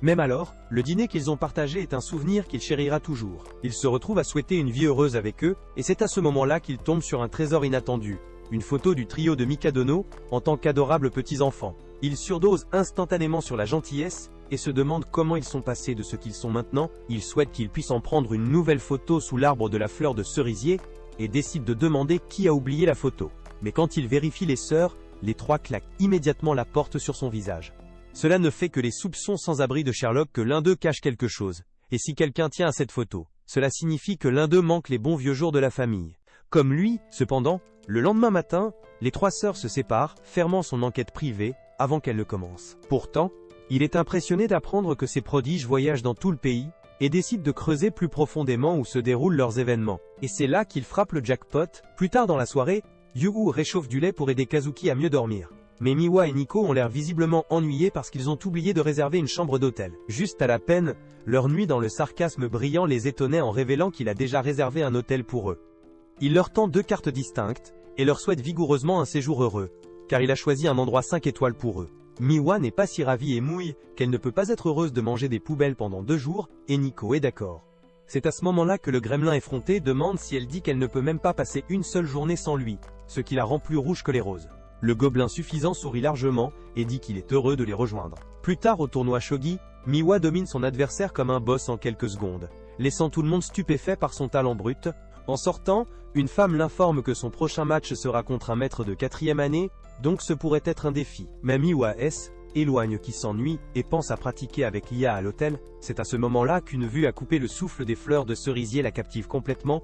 Même alors, le dîner qu'ils ont partagé est un souvenir qu'il chérira toujours. Il se retrouve à souhaiter une vie heureuse avec eux, et c'est à ce moment-là qu'il tombe sur un trésor inattendu, une photo du trio de Mikadono, en tant qu'adorables petits-enfants. Il surdose instantanément sur la gentillesse, et se demande comment ils sont passés de ce qu'ils sont maintenant. Il souhaite qu'ils puissent en prendre une nouvelle photo sous l'arbre de la fleur de cerisier, et décide de demander qui a oublié la photo. Mais quand il vérifie les sœurs, les trois claquent immédiatement la porte sur son visage. Cela ne fait que les soupçons sans abri de Sherlock que l'un d'eux cache quelque chose. Et si quelqu'un tient à cette photo, cela signifie que l'un d'eux manque les bons vieux jours de la famille. Comme lui, cependant, le lendemain matin, les trois sœurs se séparent, fermant son enquête privée, avant qu'elle ne commence. Pourtant, il est impressionné d'apprendre que ces prodiges voyagent dans tout le pays, et décide de creuser plus profondément où se déroulent leurs événements. Et c'est là qu'il frappe le jackpot. Plus tard dans la soirée, Yu réchauffe du lait pour aider Kazuki à mieux dormir. Mais Miwa et Nico ont l'air visiblement ennuyés parce qu'ils ont oublié de réserver une chambre d'hôtel. Juste à la peine, leur nuit dans le sarcasme brillant les étonnait en révélant qu'il a déjà réservé un hôtel pour eux. Il leur tend 2 cartes distinctes, et leur souhaite vigoureusement un séjour heureux, car il a choisi un endroit 5 étoiles pour eux. Miwa n'est pas si ravie et mouille qu'elle ne peut pas être heureuse de manger des poubelles pendant 2 jours, et Nico est d'accord. C'est à ce moment-là que le gremlin effronté demande si elle dit qu'elle ne peut même pas passer une seule journée sans lui, ce qui la rend plus rouge que les roses. Le gobelin suffisant sourit largement et dit qu'il est heureux de les rejoindre. Plus tard au tournoi Shogi, Miwa domine son adversaire comme un boss en quelques secondes, laissant tout le monde stupéfait par son talent brut. En sortant, une femme l'informe que son prochain match sera contre un maître de 4e année, donc ce pourrait être un défi. Mais Miwa éloigne qui s'ennuie et pense à pratiquer avec l'IA à l'hôtel. C'est à ce moment-là qu'une vue à couper le souffle des fleurs de cerisier la captive complètement.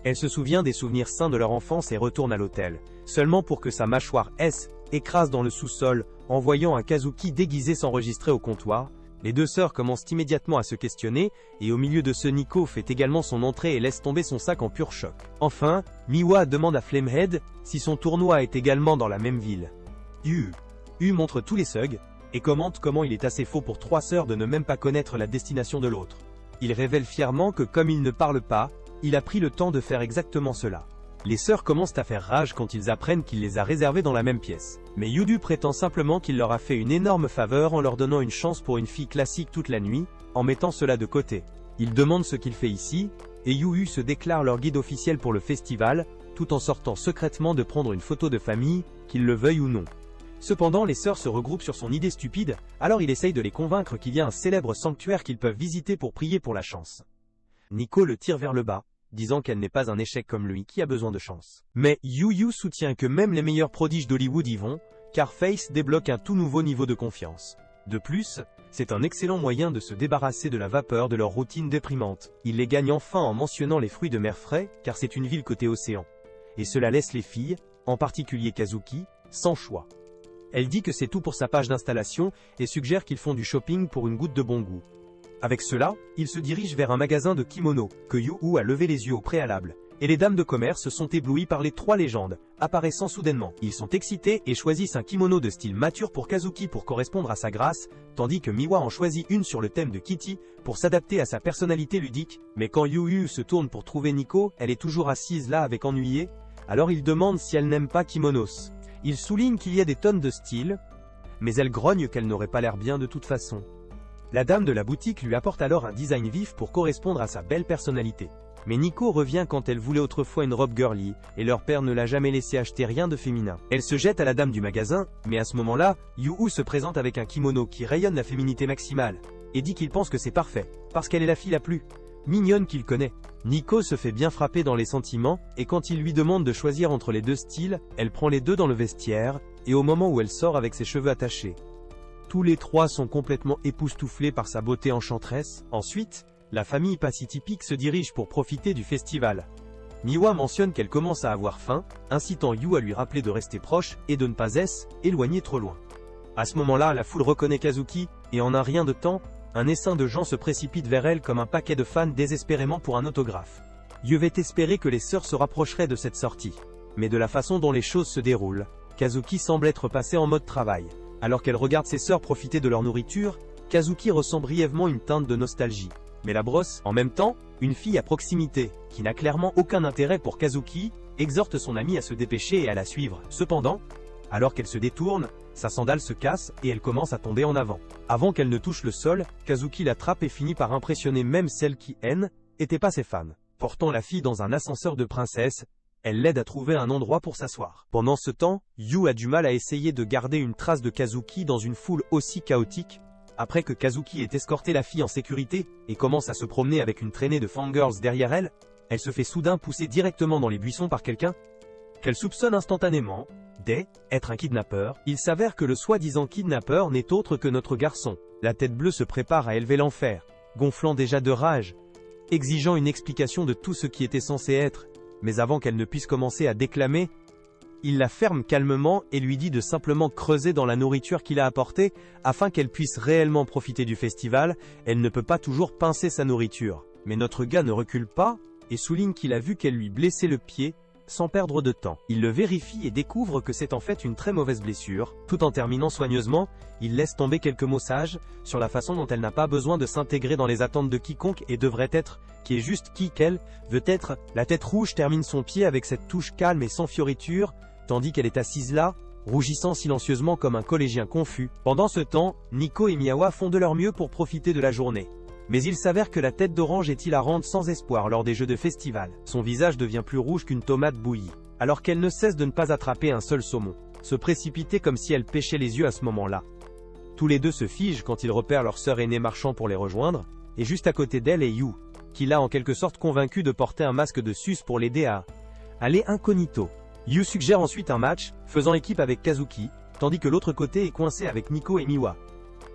Elle se souvient des souvenirs sains de leur enfance et retourne à l'hôtel, seulement pour que sa mâchoire écrase dans le sous-sol, en voyant un Kazuki déguisé s'enregistrer au comptoir. Les deux sœurs commencent immédiatement à se questionner, et au milieu de ce Nico fait également son entrée et laisse tomber son sac en pur choc. Enfin, Miwa demande à Flamehead si son tournoi est également dans la même ville. Yu montre tous les thugs, et commente comment il est assez faux pour 3 sœurs de ne même pas connaître la destination de l'autre. Il révèle fièrement que comme il ne parle pas, il a pris le temps de faire exactement cela. Les sœurs commencent à faire rage quand ils apprennent qu'il les a réservées dans la même pièce. Mais Yu prétend simplement qu'il leur a fait une énorme faveur en leur donnant une chance pour une fille classique toute la nuit, en mettant cela de côté. Il demande ce qu'il fait ici, et Yu se déclare leur guide officiel pour le festival, tout en sortant secrètement de prendre une photo de famille, qu'ils le veuillent ou non. Cependant les sœurs se regroupent sur son idée stupide, alors il essaye de les convaincre qu'il y a un célèbre sanctuaire qu'ils peuvent visiter pour prier pour la chance. Nico le tire vers le bas, disant qu'elle n'est pas un échec comme lui qui a besoin de chance. Mais Yu soutient que même les meilleurs prodiges d'Hollywood y vont, car Face débloque un tout nouveau niveau de confiance. De plus, C'est un excellent moyen de se débarrasser de la vapeur de leur routine déprimante. Il les gagne enfin en mentionnant les fruits de mer frais, car c'est une ville côté océan. Et cela laisse les filles, en particulier Kazuki, sans choix. Elle dit que c'est tout pour sa page d'installation et suggère qu'ils font du shopping pour une goutte de bon goût. Avec cela, ils se dirigent vers un magasin de kimono, que Yu a levé les yeux au préalable. Et les dames de commerce sont éblouies par les 3 légendes, apparaissant soudainement. Ils sont excités et choisissent un kimono de style mature pour Kazuki pour correspondre à sa grâce, tandis que Miwa en choisit une sur le thème de Kitty, pour s'adapter à sa personnalité ludique. Mais quand Yu se tourne pour trouver Nico, elle est toujours assise là avec ennuyé, alors il demande si elle n'aime pas kimonos. Il souligne qu'il y a des tonnes de styles, mais elle grogne qu'elle n'aurait pas l'air bien de toute façon. La dame de la boutique lui apporte alors un design vif pour correspondre à sa belle personnalité. Mais Nico revient quand elle voulait autrefois une robe girly, et leur père ne l'a jamais laissé acheter rien de féminin. Elle se jette à la dame du magasin, mais à ce moment-là, Yu se présente avec un kimono qui rayonne la féminité maximale, et dit qu'il pense que c'est parfait, parce qu'elle est la fille la plus mignonne qu'il connaît. Nico se fait bien frapper dans les sentiments, et quand il lui demande de choisir entre les 2 styles, elle prend les 2 dans le vestiaire, et au moment où elle sort avec ses cheveux attachés. Tous les 3 sont complètement époustouflés par sa beauté enchanteresse. Ensuite, la famille pas si typique se dirige pour profiter du festival. Miwa mentionne qu'elle commence à avoir faim, incitant Yu à lui rappeler de rester proche et de ne pas éloigner trop loin. À ce moment-là, la foule reconnaît Kazuki, et en un rien de temps, un essaim de gens se précipite vers elle comme un paquet de fans désespérément pour un autographe. Yu va espérer que les sœurs se rapprocheraient de cette sortie. Mais de la façon dont les choses se déroulent, Kazuki semble être passée en mode travail. Alors qu'elle regarde ses sœurs profiter de leur nourriture, Kazuki ressent brièvement une teinte de nostalgie. Mais la brosse, en même temps, une fille à proximité, qui n'a clairement aucun intérêt pour Kazuki, exhorte son amie à se dépêcher et à la suivre. Cependant, alors qu'elle se détourne, sa sandale se casse et elle commence à tomber en avant. Avant qu'elle ne touche le sol, Kazuki l'attrape et finit par impressionner même celle qui, n'était pas ses fans. Portant la fille dans un ascenseur de princesse, elle l'aide à trouver un endroit pour s'asseoir. Pendant ce temps, Yu a du mal à essayer de garder une trace de Kazuki dans une foule aussi chaotique. Après que Kazuki ait escorté la fille en sécurité, et commence à se promener avec une traînée de fangirls derrière elle, elle se fait soudain pousser directement dans les buissons par quelqu'un qu'elle soupçonne instantanément d'être un kidnappeur. Il s'avère que le soi-disant kidnappeur n'est autre que notre garçon. La tête bleue se prépare à élever l'enfer, gonflant déjà de rage, exigeant une explication de tout ce qui était censé être, mais avant qu'elle ne puisse commencer à déclamer, il la ferme calmement et lui dit de simplement creuser dans la nourriture qu'il a apportée, afin qu'elle puisse réellement profiter du festival. Elle ne peut pas toujours pincer sa nourriture. Mais notre gars ne recule pas, et souligne qu'il a vu qu'elle lui blessait le pied, sans perdre de temps. Il le vérifie et découvre que c'est en fait une très mauvaise blessure. Tout en terminant soigneusement, il laisse tomber quelques mots sages, sur la façon dont elle n'a pas besoin de s'intégrer dans les attentes de quiconque et devrait être, qui est juste qui qu'elle veut être. La tête rouge termine son pied avec cette touche calme et sans fioriture, tandis qu'elle est assise là, rougissant silencieusement comme un collégien confus. Pendant ce temps, Nico et Miwa font de leur mieux pour profiter de la journée. Mais il s'avère que la tête d'orange est hilarante sans espoir lors des jeux de festival. Son visage devient plus rouge qu'une tomate bouillie, alors qu'elle ne cesse de ne pas attraper un seul saumon, se précipiter comme si elle pêchait les yeux à ce moment-là. Tous les 2 se figent quand ils repèrent leur sœur aînée marchant pour les rejoindre, et juste à côté d'elle est Yu, qui l'a en quelque sorte convaincu de porter un masque de sus pour l'aider à aller incognito. Yu suggère ensuite un match, faisant équipe avec Kazuki, tandis que l'autre côté est coincé avec Nico et Miwa.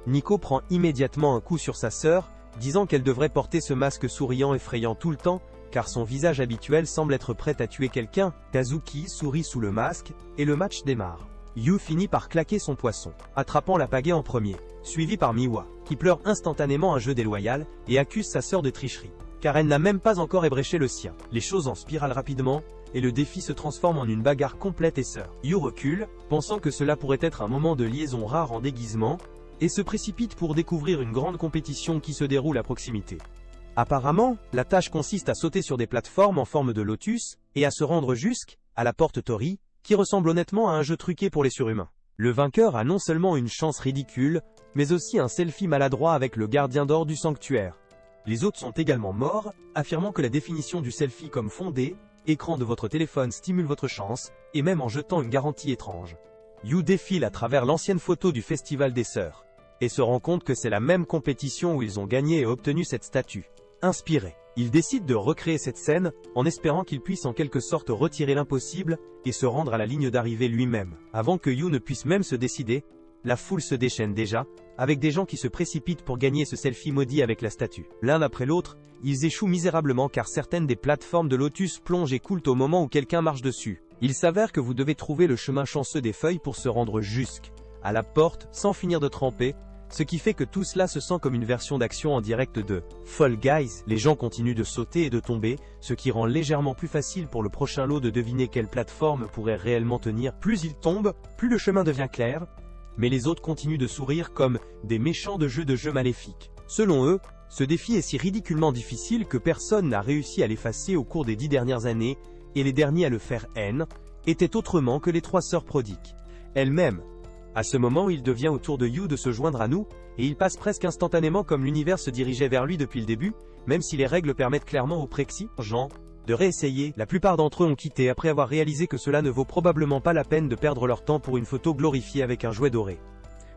Nico prend immédiatement un coup sur sa sœur, disant qu'elle devrait porter ce masque souriant effrayant tout le temps, car son visage habituel semble être prêt à tuer quelqu'un. Kazuki sourit sous le masque, et le match démarre. Yu finit par claquer son poisson, attrapant la pagaie en premier, suivi par Miwa, qui pleure instantanément un jeu déloyal, et accuse sa sœur de tricherie, car elle n'a même pas encore ébréché le sien. Les choses en spiralent rapidement, et le défi se transforme en une bagarre complète et sœur. Yu recule, pensant que cela pourrait être un moment de liaison rare en déguisement, et se précipite pour découvrir une grande compétition qui se déroule à proximité. Apparemment, la tâche consiste à sauter sur des plateformes en forme de lotus, et à se rendre jusqu'à la porte Tori, qui ressemble honnêtement à un jeu truqué pour les surhumains. Le vainqueur a non seulement une chance ridicule, mais aussi un selfie maladroit avec le gardien d'or du sanctuaire. Les autres sont également morts, affirmant que la définition du selfie comme fondée, écran de votre téléphone stimule votre chance, et même en jetant une garantie étrange. Yu défile à travers l'ancienne photo du Festival des Sœurs, et se rend compte que c'est la même compétition où ils ont gagné et obtenu cette statue. Inspiré, il décide de recréer cette scène, en espérant qu'il puisse en quelque sorte retirer l'impossible, et se rendre à la ligne d'arrivée lui-même. Avant que Yu ne puisse même se décider, la foule se déchaîne déjà, avec des gens qui se précipitent pour gagner ce selfie maudit avec la statue. L'un après l'autre, ils échouent misérablement car certaines des plateformes de Lotus plongent et coulent au moment où quelqu'un marche dessus. Il s'avère que vous devez trouver le chemin chanceux des feuilles pour se rendre jusqu'à la porte sans finir de tremper, ce qui fait que tout cela se sent comme une version d'action en direct de Fall Guys. Les gens continuent de sauter et de tomber, ce qui rend légèrement plus facile pour le prochain lot de deviner quelle plateforme pourrait réellement tenir. Plus ils tombent, plus le chemin devient clair, mais les autres continuent de sourire comme des méchants de jeux maléfiques. Selon eux, ce défi est si ridiculement difficile que personne n'a réussi à l'effacer au cours des 10 dernières années, et les derniers à le faire étaient autrement que les 3 sœurs prodiques elles-mêmes. À ce moment, il devient au tour de You de se joindre à nous, et il passe presque instantanément comme l'univers se dirigeait vers lui depuis le début, même si les règles permettent clairement aux Prexy-gens de réessayer. La plupart d'entre eux ont quitté après avoir réalisé que cela ne vaut probablement pas la peine de perdre leur temps pour une photo glorifiée avec un jouet doré.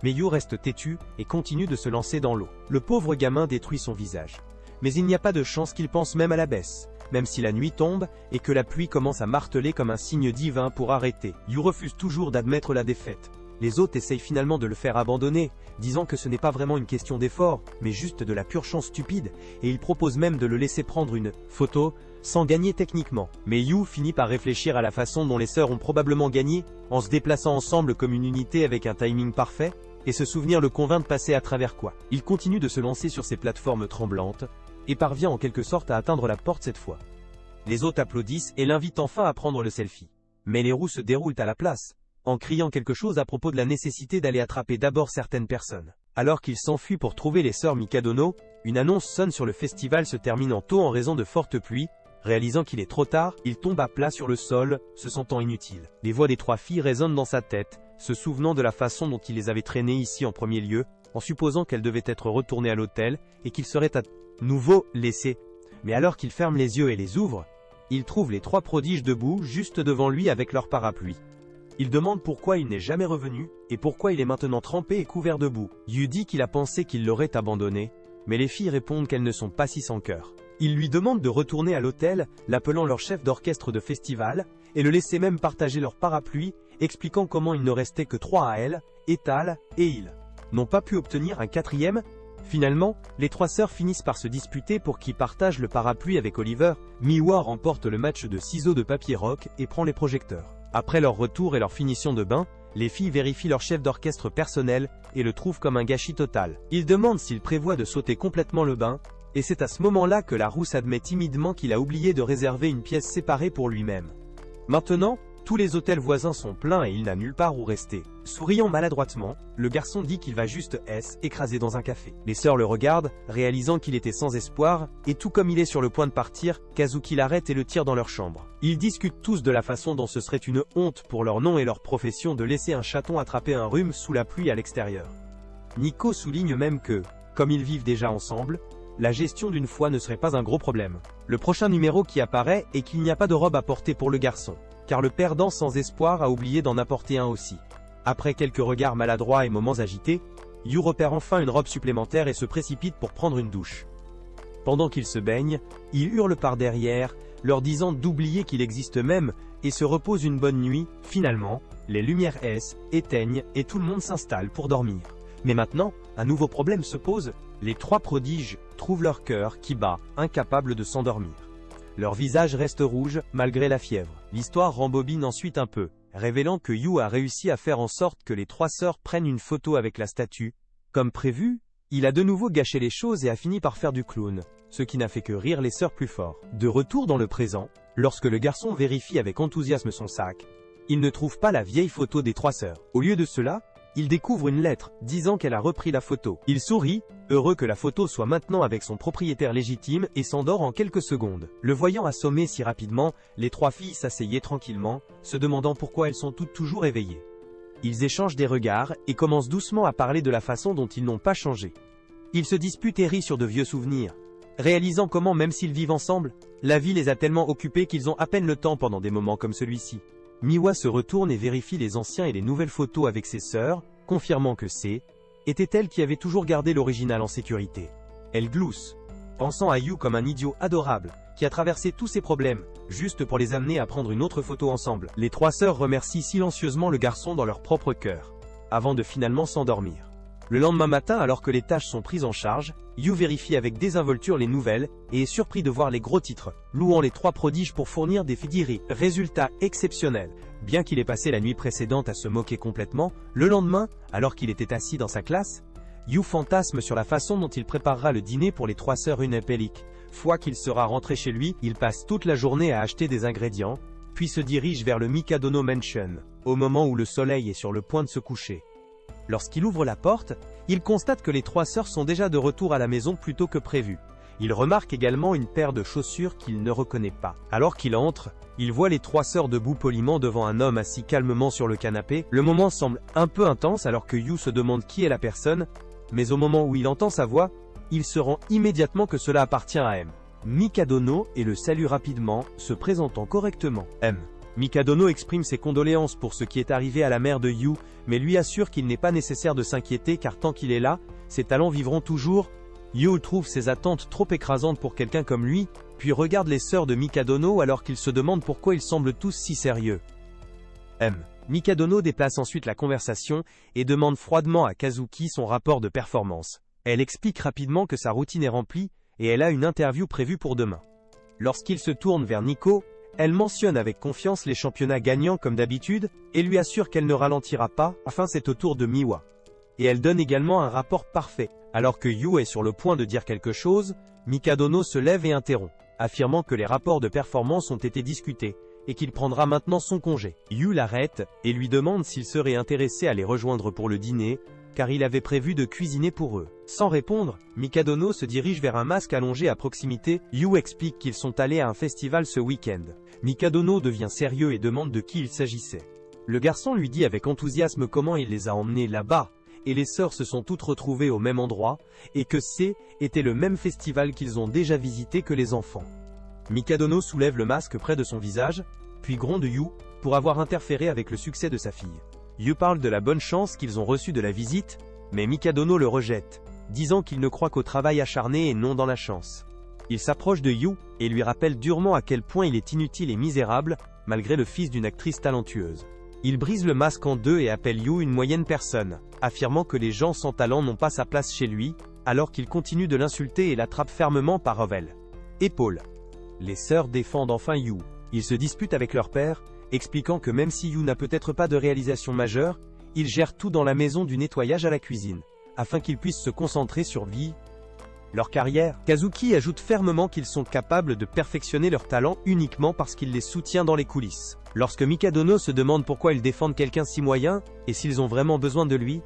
Mais You reste têtu et continue de se lancer dans l'eau. Le pauvre gamin détruit son visage. Mais il n'y a pas de chance qu'il pense même à la baisse, même si la nuit tombe et que la pluie commence à marteler comme un signe divin pour arrêter. You refuse toujours d'admettre la défaite. Les autres essayent finalement de le faire abandonner, disant que ce n'est pas vraiment une question d'effort, mais juste de la pure chance stupide, et ils proposent même de le laisser prendre une photo, sans gagner techniquement. Mais You finit par réfléchir à la façon dont les sœurs ont probablement gagné, en se déplaçant ensemble comme une unité avec un timing parfait, et ce souvenir le convainc de passer à travers quoi. Il continue de se lancer sur ces plateformes tremblantes, et parvient en quelque sorte à atteindre la porte cette fois. Les autres applaudissent et l'invitent enfin à prendre le selfie. Mais les roues se déroulent à la place, en criant quelque chose à propos de la nécessité d'aller attraper d'abord certaines personnes. Alors qu'il s'enfuit pour trouver les sœurs Mikadono, une annonce sonne sur le festival se terminant tôt en raison de fortes pluies. Réalisant qu'il est trop tard, il tombe à plat sur le sol, se sentant inutile. Les voix des 3 filles résonnent dans sa tête, se souvenant de la façon dont il les avait traînées ici en premier lieu, en supposant qu'elles devaient être retournées à l'hôtel, et qu'il serait à nouveau laissé. Mais alors qu'il ferme les yeux et les ouvre, il trouve les 3 prodiges debout juste devant lui avec leur parapluie. Il demande pourquoi il n'est jamais revenu, et pourquoi il est maintenant trempé et couvert de boue. You dit qu'il a pensé qu'il l'aurait abandonné, mais les filles répondent qu'elles ne sont pas si sans cœur. Il lui demande de retourner à l'hôtel, l'appelant leur chef d'orchestre de festival, et le laisser même partager leur parapluie, expliquant comment il ne restait que 3 à elle, Etal et il n'ont pas pu obtenir un 4e. Finalement, les 3 sœurs finissent par se disputer pour qui partage le parapluie avec Oliver. Miwa remporte le match de ciseaux de papier roc et prend les projecteurs. Après leur retour et leur finition de bain, les filles vérifient leur chef d'orchestre personnel et le trouvent comme un gâchis total. Ils demandent s'il prévoit de sauter complètement le bain, et c'est à ce moment-là que la rousse admet timidement qu'il a oublié de réserver une pièce séparée pour lui-même. Maintenant, tous les hôtels voisins sont pleins et il n'a nulle part où rester. Souriant maladroitement, le garçon dit qu'il va juste écraser dans un café. Les sœurs le regardent, réalisant qu'il était sans espoir, et tout comme il est sur le point de partir, Kazuki l'arrête et le tire dans leur chambre. Ils discutent tous de la façon dont ce serait une honte pour leur nom et leur profession de laisser un chaton attraper un rhume sous la pluie à l'extérieur. Nico souligne même que, comme ils vivent déjà ensemble, la gestion d'une fois ne serait pas un gros problème. Le prochain numéro qui apparaît est qu'il n'y a pas de robe à porter pour le garçon, car le perdant sans espoir a oublié d'en apporter un aussi. Après quelques regards maladroits et moments agités, You repère enfin une robe supplémentaire et se précipite pour prendre une douche. Pendant qu'il se baigne, il hurle par derrière, leur disant d'oublier qu'il existe même, et se repose une bonne nuit. Finalement, les lumières éteignent et tout le monde s'installe pour dormir. Mais maintenant, un nouveau problème se pose, les 3 prodiges trouvent leur cœur qui bat, incapables de s'endormir. Leur visage reste rouge, malgré la fièvre. L'histoire rembobine ensuite un peu, révélant que You a réussi à faire en sorte que les 3 sœurs prennent une photo avec la statue. Comme prévu, il a de nouveau gâché les choses et a fini par faire du clown, ce qui n'a fait que rire les sœurs plus fort. De retour dans le présent, lorsque le garçon vérifie avec enthousiasme son sac, il ne trouve pas la vieille photo des 3 sœurs. Au lieu de cela, il découvre une lettre, disant qu'elle a repris la photo. Il sourit, heureux que la photo soit maintenant avec son propriétaire légitime, et s'endort en quelques secondes. Le voyant assommé si rapidement, les 3 filles s'asseyaient tranquillement, se demandant pourquoi elles sont toutes toujours éveillées. Ils échangent des regards, et commencent doucement à parler de la façon dont ils n'ont pas changé. Ils se disputent et rient sur de vieux souvenirs, réalisant comment même s'ils vivent ensemble, la vie les a tellement occupés qu'ils ont à peine le temps pendant des moments comme celui-ci. Miwa se retourne et vérifie les anciens et les nouvelles photos avec ses sœurs, confirmant que était elle qui avait toujours gardé l'original en sécurité. Elle glousse, pensant à You comme un idiot adorable, qui a traversé tous ses problèmes, juste pour les amener à prendre une autre photo ensemble. Les 3 sœurs remercient silencieusement le garçon dans leur propre cœur. avant de finalement s'endormir. Le lendemain matin, alors que les tâches sont prises en charge, Yu vérifie avec désinvolture les nouvelles et est surpris de voir les gros titres, louant les 3 prodiges pour fournir des résultats exceptionnels. Bien qu'il ait passé la nuit précédente à se moquer complètement, le lendemain, alors qu'il était assis dans sa classe, Yu fantasme sur la façon dont il préparera le dîner pour les 3 sœurs Unapelic. Fois qu'il sera rentré chez lui, il passe toute la journée à acheter des ingrédients, puis se dirige vers le Mikadono Mansion, au moment où le soleil est sur le point de se coucher. Lorsqu'il ouvre la porte, il constate que les 3 sœurs sont déjà de retour à la maison plus tôt que prévu. Il remarque également une paire de chaussures qu'il ne reconnaît pas. Alors qu'il entre, il voit les 3 sœurs debout poliment devant un homme assis calmement sur le canapé. Le moment semble un peu intense alors que Yu se demande qui est la personne, mais au moment où il entend sa voix, il se rend immédiatement que cela appartient à M. Mikadono et le salue rapidement, se présentant correctement. Mikadono exprime ses condoléances pour ce qui est arrivé à la mère de Yu, mais lui assure qu'il n'est pas nécessaire de s'inquiéter car tant qu'il est là, ses talents vivront toujours. Yu trouve ses attentes trop écrasantes pour quelqu'un comme lui, puis regarde les sœurs de Mikadono alors qu'il se demande pourquoi ils semblent tous si sérieux. Mikadono déplace ensuite la conversation et demande froidement à Kazuki son rapport de performance. Elle explique rapidement que sa routine est remplie et elle a une interview prévue pour demain. Lorsqu'il se tourne vers Nico, elle mentionne avec confiance les championnats gagnants comme d'habitude, et lui assure qu'elle ne ralentira pas, enfin c'est au tour de Miwa. Et elle donne également un rapport parfait. Alors que Yu est sur le point de dire quelque chose, Mikadono se lève et interrompt, affirmant que les rapports de performance ont été discutés, et qu'il prendra maintenant son congé. Yu l'arrête, et lui demande s'il serait intéressé à les rejoindre pour le dîner, car il avait prévu de cuisiner pour eux. Sans répondre, Mikadono se dirige vers un masque allongé à proximité. Yu explique qu'ils sont allés à un festival ce week-end. Mikadono devient sérieux et demande de qui il s'agissait. Le garçon lui dit avec enthousiasme comment il les a emmenés là-bas, et les sœurs se sont toutes retrouvées au même endroit, et que était le même festival qu'ils ont déjà visité que les enfants. Mikadono soulève le masque près de son visage, puis gronde Yu, pour avoir interféré avec le succès de sa fille. Yu parle de la bonne chance qu'ils ont reçue de la visite, mais Mikadono le rejette, disant qu'il ne croit qu'au travail acharné et non dans la chance. Il s'approche de Yu, et lui rappelle durement à quel point il est inutile et misérable, malgré le fils d'une actrice talentueuse. Il brise le masque en deux et appelle Yu une moyenne personne, affirmant que les gens sans talent n'ont pas sa place chez lui, alors qu'il continue de l'insulter et l'attrape fermement par épaule. Les sœurs défendent enfin Yu. Ils se disputent avec leur père, expliquant que même si Yu n'a peut-être pas de réalisation majeure, il gère tout dans la maison du nettoyage à la cuisine, afin qu'ils puissent se concentrer sur leur carrière. Kazuki ajoute fermement qu'ils sont capables de perfectionner leur talent uniquement parce qu'il les soutient dans les coulisses. Lorsque Mikadono se demande pourquoi ils défendent quelqu'un si moyen, et s'ils ont vraiment besoin de lui,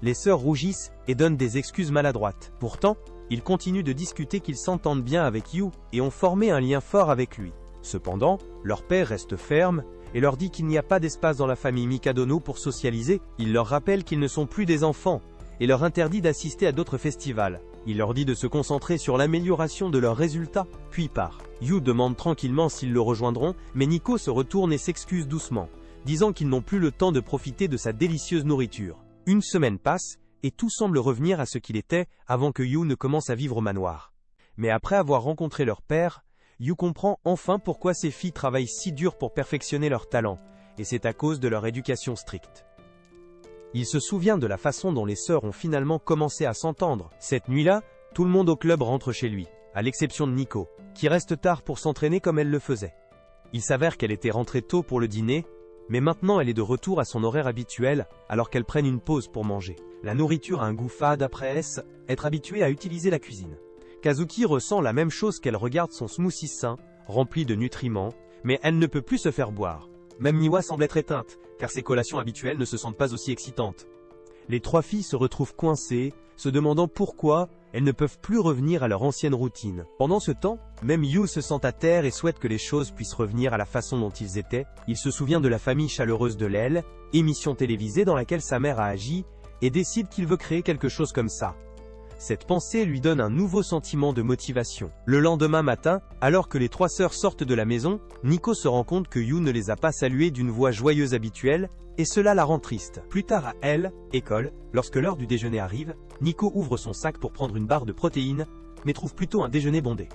les sœurs rougissent et donnent des excuses maladroites. Pourtant, ils continuent de discuter qu'ils s'entendent bien avec Yu, et ont formé un lien fort avec lui. Cependant, leur père reste ferme, et leur dit qu'il n'y a pas d'espace dans la famille Mikadono pour socialiser. Il leur rappelle qu'ils ne sont plus des enfants, et leur interdit d'assister à d'autres festivals. Il leur dit de se concentrer sur l'amélioration de leurs résultats, puis part. Yu demande tranquillement s'ils le rejoindront, mais Nico se retourne et s'excuse doucement, disant qu'ils n'ont plus le temps de profiter de sa délicieuse nourriture. Une semaine passe, et tout semble revenir à ce qu'il était avant que Yu ne commence à vivre au manoir. Mais après avoir rencontré leur père, Yu comprend enfin pourquoi ces filles travaillent si dur pour perfectionner leur talent, et c'est à cause de leur éducation stricte. Il se souvient de la façon dont les sœurs ont finalement commencé à s'entendre. Cette nuit-là, tout le monde au club rentre chez lui, à l'exception de Nico, qui reste tard pour s'entraîner comme elle le faisait. Il s'avère qu'elle était rentrée tôt pour le dîner, mais maintenant elle est de retour à son horaire habituel, alors qu'elle prenne une pause pour manger. La nourriture a un goût fade après être habituée à utiliser la cuisine. Kazuki ressent la même chose qu'elle regarde son smoothie sain, rempli de nutriments, mais elle ne peut plus se faire boire. Même Miwa semble être éteinte, car ses collations habituelles ne se sentent pas aussi excitantes. Les 3 filles se retrouvent coincées, se demandant pourquoi elles ne peuvent plus revenir à leur ancienne routine. Pendant ce temps, même Yu se sent à terre et souhaite que les choses puissent revenir à la façon dont ils étaient. Il se souvient de la famille chaleureuse de l'Aile, émission télévisée dans laquelle sa mère a agi, et décide qu'il veut créer quelque chose comme ça. Cette pensée lui donne un nouveau sentiment de motivation. Le lendemain matin, alors que les 3 sœurs sortent de la maison, Nico se rend compte que Yu ne les a pas saluées d'une voix joyeuse habituelle, et cela la rend triste. Plus tard à école, lorsque l'heure du déjeuner arrive, Nico ouvre son sac pour prendre une barre de protéines, mais trouve plutôt un déjeuner bondé.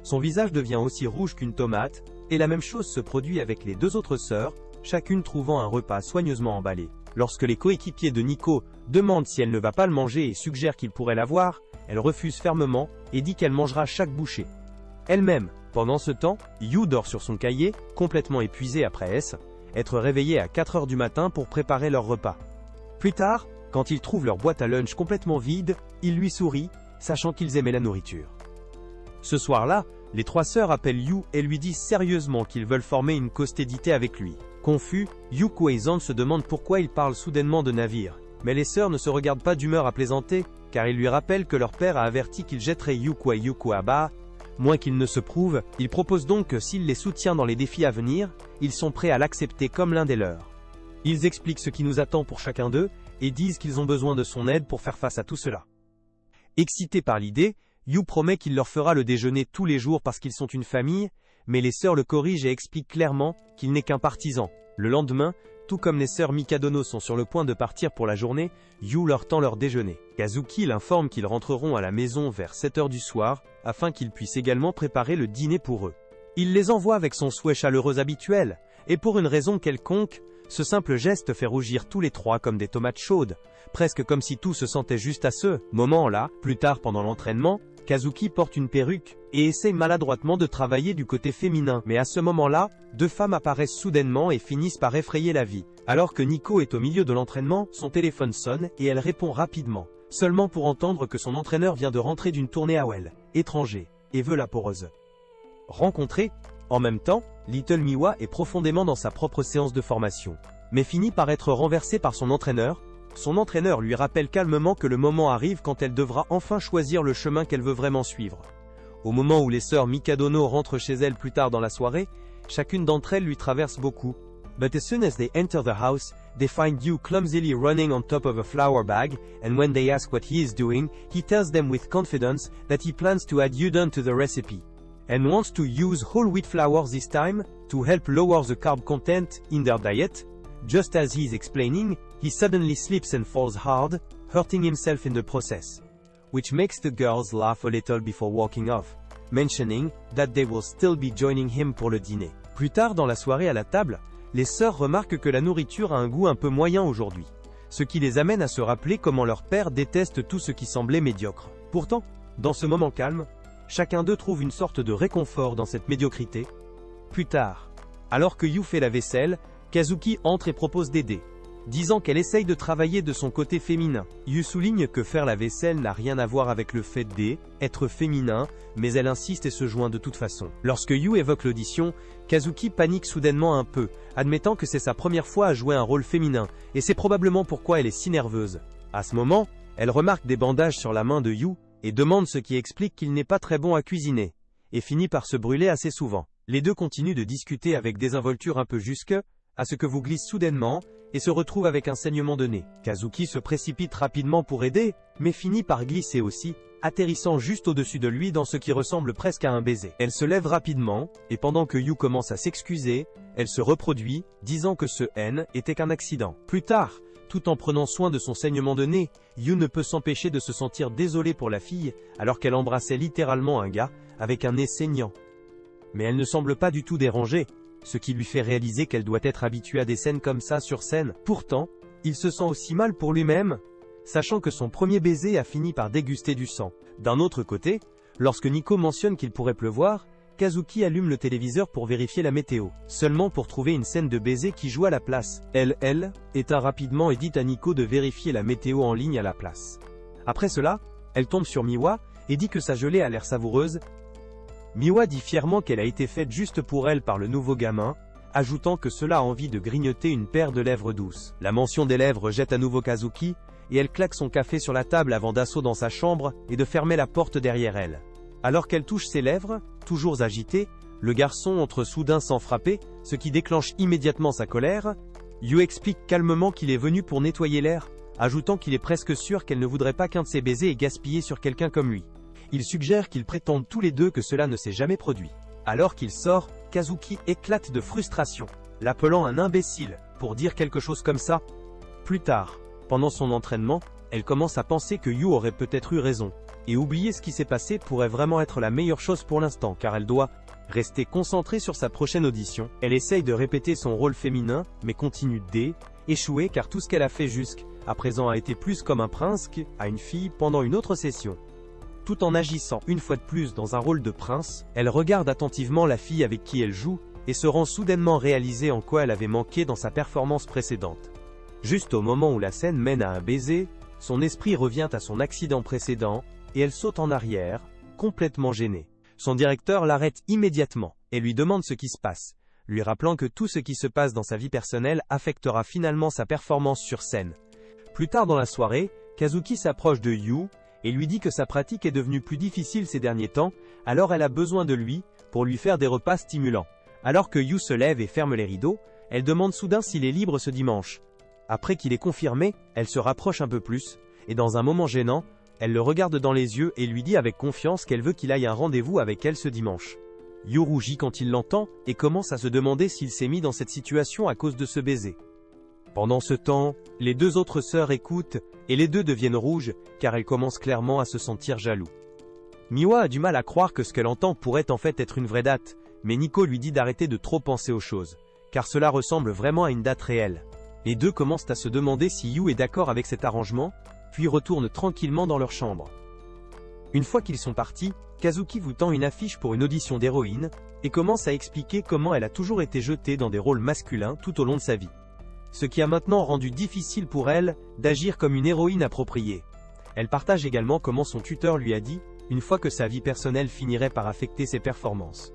Son visage devient aussi rouge qu'une tomate, et la même chose se produit avec les 2 autres sœurs, chacune trouvant un repas soigneusement emballé. Lorsque les coéquipiers de Nico demandent si elle ne va pas le manger et suggèrent qu'il pourrait l'avoir, elle refuse fermement et dit qu'elle mangera chaque bouchée. Elle-même, pendant ce temps, Yu dort sur son cahier, complètement épuisée après être réveillée à 4 heures du matin pour préparer leur repas. Plus tard, quand ils trouvent leur boîte à lunch complètement vide, il lui sourit, sachant qu'ils aimaient la nourriture. Ce soir-là, les trois sœurs appellent Yu et lui disent sérieusement qu'ils veulent former une costédité avec lui. Confus, Yu Kuei-zan se demande pourquoi il parle soudainement de navire. Mais les sœurs ne se regardent pas d'humeur à plaisanter, car ils lui rappellent que leur père a averti qu'il jetterait Yu Kuei-Aba. Moins qu'il ne se prouve, il propose donc que s'il les soutient dans les défis à venir, ils sont prêts à l'accepter comme l'un des leurs. Ils expliquent ce qui nous attend pour chacun d'eux, et disent qu'ils ont besoin de son aide pour faire face à tout cela. Excité par l'idée, Yu promet qu'il leur fera le déjeuner tous les jours parce qu'ils sont une famille, mais les sœurs le corrigent et expliquent clairement qu'il n'est qu'un partisan. Le lendemain, tout comme les sœurs Mikadono sont sur le point de partir pour la journée, Yu leur tend leur déjeuner. Kazuki l'informe qu'ils rentreront à la maison vers 7 heures du soir, afin qu'ils puissent également préparer le dîner pour eux. Il les envoie avec son souhait chaleureux habituel, et pour une raison quelconque, ce simple geste fait rougir tous les trois comme des tomates chaudes, presque comme si tout se sentait juste à ce moment-là. Plus tard pendant l'entraînement, Kazuki porte une perruque et essaye maladroitement de travailler du côté féminin. Mais à ce moment-là, deux femmes apparaissent soudainement et finissent par effrayer la vie. Alors que Nico est au milieu de l'entraînement, son téléphone sonne et elle répond rapidement, seulement pour entendre que son entraîneur vient de rentrer d'une tournée à Well, étranger, et veut la poreuse. Rencontrée, en même temps, Little Miwa est profondément dans sa propre séance de formation, mais finit par être renversée par son entraîneur. Son entraîneur lui rappelle calmement que le moment arrive quand elle devra enfin choisir le chemin qu'elle veut vraiment suivre. Au moment où les sœurs Mikadono rentrent chez elles plus tard dans la soirée, chacune d'entre elles lui traverse beaucoup. But as soon as they enter the house, they find Yu clumsily running on top of a flour bag, and when they ask what he is doing, he tells them with confidence that he plans to add udon to the recipe, and wants to use whole wheat flour this time, to help lower the carb content in their diet. Just as he is explaining, he suddenly slips and falls hard, hurting himself in the process, which makes the girls laugh a little before walking off, mentioning that they will still be joining him pour le dîner. Plus tard dans la soirée à la table, les sœurs remarquent que la nourriture a un goût un peu moyen aujourd'hui, ce qui les amène à se rappeler comment leur père déteste tout ce qui semblait médiocre. Pourtant, dans ce moment calme, chacun d'eux trouve une sorte de réconfort dans cette médiocrité. Plus tard, alors que Yu fait la vaisselle, Kazuki entre et propose d'aider, disant qu'elle essaye de travailler de son côté féminin. Yu souligne que faire la vaisselle n'a rien à voir avec le fait d'être féminin, mais elle insiste et se joint de toute façon. Lorsque Yu évoque l'audition, Kazuki panique soudainement un peu, admettant que c'est sa première fois à jouer un rôle féminin, et c'est probablement pourquoi elle est si nerveuse. À ce moment, elle remarque des bandages sur la main de Yu, et demande ce qui explique qu'il n'est pas très bon à cuisiner, et finit par se brûler assez souvent. Les deux continuent de discuter avec désinvolture un peu jusque à ce que vous glisse soudainement, et se retrouve avec un saignement de nez. Kazuki se précipite rapidement pour aider, mais finit par glisser aussi, atterrissant juste au-dessus de lui dans ce qui ressemble presque à un baiser. Elle se lève rapidement, et pendant que Yu commence à s'excuser, elle se reproduit, disant que ce N était qu'un accident. Plus tard, tout en prenant soin de son saignement de nez, Yu ne peut s'empêcher de se sentir désolée pour la fille, alors qu'elle embrassait littéralement un gars, avec un nez saignant. Mais elle ne semble pas du tout dérangée, ce qui lui fait réaliser qu'elle doit être habituée à des scènes comme ça sur scène. Pourtant, il se sent aussi mal pour lui-même, sachant que son premier baiser a fini par déguster du sang. D'un autre côté, lorsque Nico mentionne qu'il pourrait pleuvoir, Kazuki allume le téléviseur pour vérifier la météo, seulement pour trouver une scène de baiser qui joue à la place. Elle éteint rapidement et dit à Nico de vérifier la météo en ligne à la place. Après cela, elle tombe sur Miwa, et dit que sa gelée a l'air savoureuse. Miwa dit fièrement qu'elle a été faite juste pour elle par le nouveau gamin, ajoutant que cela a envie de grignoter une paire de lèvres douces. La mention des lèvres jette à nouveau Kazuki, et elle claque son café sur la table avant d'assaut dans sa chambre et de fermer la porte derrière elle. Alors qu'elle touche ses lèvres, toujours agitée, le garçon entre soudain sans frapper, ce qui déclenche immédiatement sa colère. Yu explique calmement qu'il est venu pour nettoyer l'air, ajoutant qu'il est presque sûr qu'elle ne voudrait pas qu'un de ses baisers est gaspillé sur quelqu'un comme lui. Il suggère qu'ils prétendent tous les deux que cela ne s'est jamais produit. Alors qu'il sort, Kazuki éclate de frustration, l'appelant un imbécile, pour dire quelque chose comme ça. Plus tard, pendant son entraînement, elle commence à penser que Yu aurait peut-être eu raison, et oublier ce qui s'est passé pourrait vraiment être la meilleure chose pour l'instant car elle doit rester concentrée sur sa prochaine audition. Elle essaye de répéter son rôle féminin, mais continue et échoué car tout ce qu'elle a fait jusqu'à présent a été plus comme un prince qu'à une fille pendant une autre session. Tout en agissant une fois de plus dans un rôle de prince, elle regarde attentivement la fille avec qui elle joue, et se rend soudainement réaliser en quoi elle avait manqué dans sa performance précédente. Juste au moment où la scène mène à un baiser, son esprit revient à son accident précédent, et elle saute en arrière, complètement gênée. Son directeur l'arrête immédiatement, et lui demande ce qui se passe, lui rappelant que tout ce qui se passe dans sa vie personnelle affectera finalement sa performance sur scène. Plus tard dans la soirée, Kazuki s'approche de Yu, et lui dit que sa pratique est devenue plus difficile ces derniers temps, alors elle a besoin de lui, pour lui faire des repas stimulants. Alors que Yu se lève et ferme les rideaux, elle demande soudain s'il est libre ce dimanche. Après qu'il ait confirmé, elle se rapproche un peu plus, et dans un moment gênant, elle le regarde dans les yeux et lui dit avec confiance qu'elle veut qu'il aille à un rendez-vous avec elle ce dimanche. Yu rougit quand il l'entend, et commence à se demander s'il s'est mis dans cette situation à cause de ce baiser. Pendant ce temps, les deux autres sœurs écoutent, et les deux deviennent rouges, car elles commencent clairement à se sentir jaloux. Miwa a du mal à croire que ce qu'elle entend pourrait en fait être une vraie date, mais Nico lui dit d'arrêter de trop penser aux choses, car cela ressemble vraiment à une date réelle. Les deux commencent à se demander si Yu est d'accord avec cet arrangement, puis retournent tranquillement dans leur chambre. Une fois qu'ils sont partis, Kazuki vous tend une affiche pour une audition d'héroïne, et commence à expliquer comment elle a toujours été jetée dans des rôles masculins tout au long de sa vie. Ce qui a maintenant rendu difficile pour elle d'agir comme une héroïne appropriée. Elle partage également comment son tuteur lui a dit, une fois que sa vie personnelle finirait par affecter ses performances.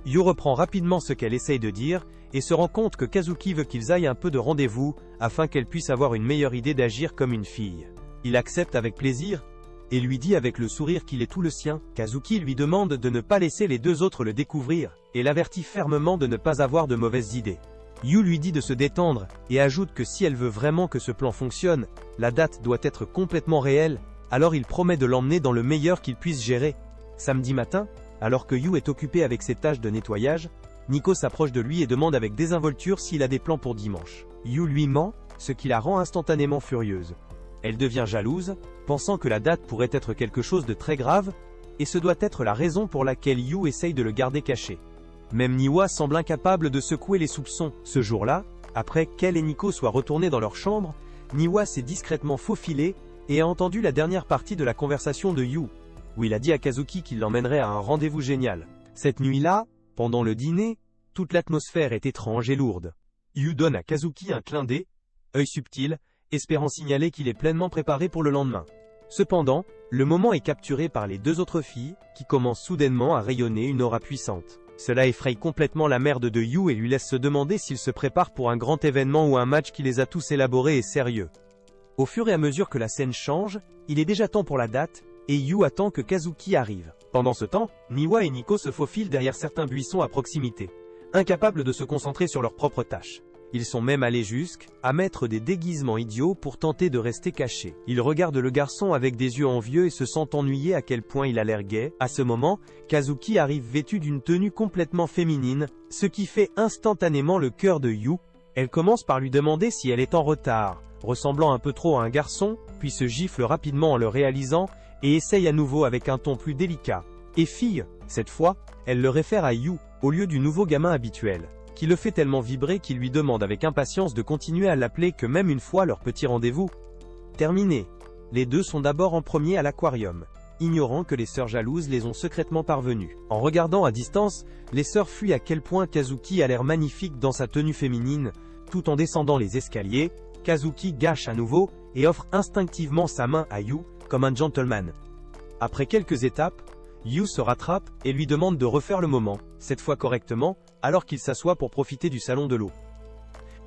Yu reprend rapidement ce qu'elle essaye de dire, et se rend compte que Kazuki veut qu'ils aillent un peu de rendez-vous, afin qu'elle puisse avoir une meilleure idée d'agir comme une fille. Il accepte avec plaisir, et lui dit avec le sourire qu'il est tout le sien. Kazuki lui demande de ne pas laisser les deux autres le découvrir, et l'avertit fermement de ne pas avoir de mauvaises idées. Yu lui dit de se détendre, et ajoute que si elle veut vraiment que ce plan fonctionne, la date doit être complètement réelle, alors il promet de l'emmener dans le meilleur qu'il puisse gérer. Samedi matin, alors que Yu est occupé avec ses tâches de nettoyage, Nico s'approche de lui et demande avec désinvolture s'il a des plans pour dimanche. Yu lui ment, ce qui la rend instantanément furieuse. Elle devient jalouse, pensant que la date pourrait être quelque chose de très grave, et ce doit être la raison pour laquelle Yu essaye de le garder caché. Même Niwa semble incapable de secouer les soupçons. Ce jour-là, après qu'elle et Nico soient retournés dans leur chambre, Niwa s'est discrètement faufilé et a entendu la dernière partie de la conversation de Yu, où il a dit à Kazuki qu'il l'emmènerait à un rendez-vous génial. Cette nuit-là, pendant le dîner, toute l'atmosphère est étrange et lourde. Yu donne à Kazuki un clin d'œil, œil subtil, espérant signaler qu'il est pleinement préparé pour le lendemain. Cependant, le moment est capturé par les deux autres filles, qui commencent soudainement à rayonner une aura puissante. Cela effraie complètement la mère de Yu et lui laisse se demander s'il se prépare pour un grand événement ou un match qui les a tous élaborés et sérieux. Au fur et à mesure que la scène change, il est déjà temps pour la date, et Yu attend que Kazuki arrive. Pendant ce temps, Niwa et Nico se faufilent derrière certains buissons à proximité, incapables de se concentrer sur leurs propres tâches. Ils sont même allés jusqu'à mettre des déguisements idiots pour tenter de rester cachés. Ils regardent le garçon avec des yeux envieux et se sentent ennuyés à quel point il a l'air gai. À ce moment, Kazuki arrive vêtu d'une tenue complètement féminine, ce qui fait instantanément le cœur de Yu. Elle commence par lui demander si elle est en retard, ressemblant un peu trop à un garçon, puis se gifle rapidement en le réalisant, et essaye à nouveau avec un ton plus délicat. Et fille, cette fois, elle le réfère à Yu, au lieu du nouveau gamin habituel, qui le fait tellement vibrer qu'il lui demande avec impatience de continuer à l'appeler que même une fois leur petit rendez-vous terminé. Les deux sont d'abord en premier à l'aquarium, ignorant que les sœurs jalouses les ont secrètement parvenues. En regardant à distance, les sœurs fuient à quel point Kazuki a l'air magnifique dans sa tenue féminine. Tout en descendant les escaliers, Kazuki gâche à nouveau, et offre instinctivement sa main à Yu, comme un gentleman. Après quelques étapes, Yu se rattrape et lui demande de refaire le moment, cette fois correctement, alors qu'il s'assoit pour profiter du salon de l'eau.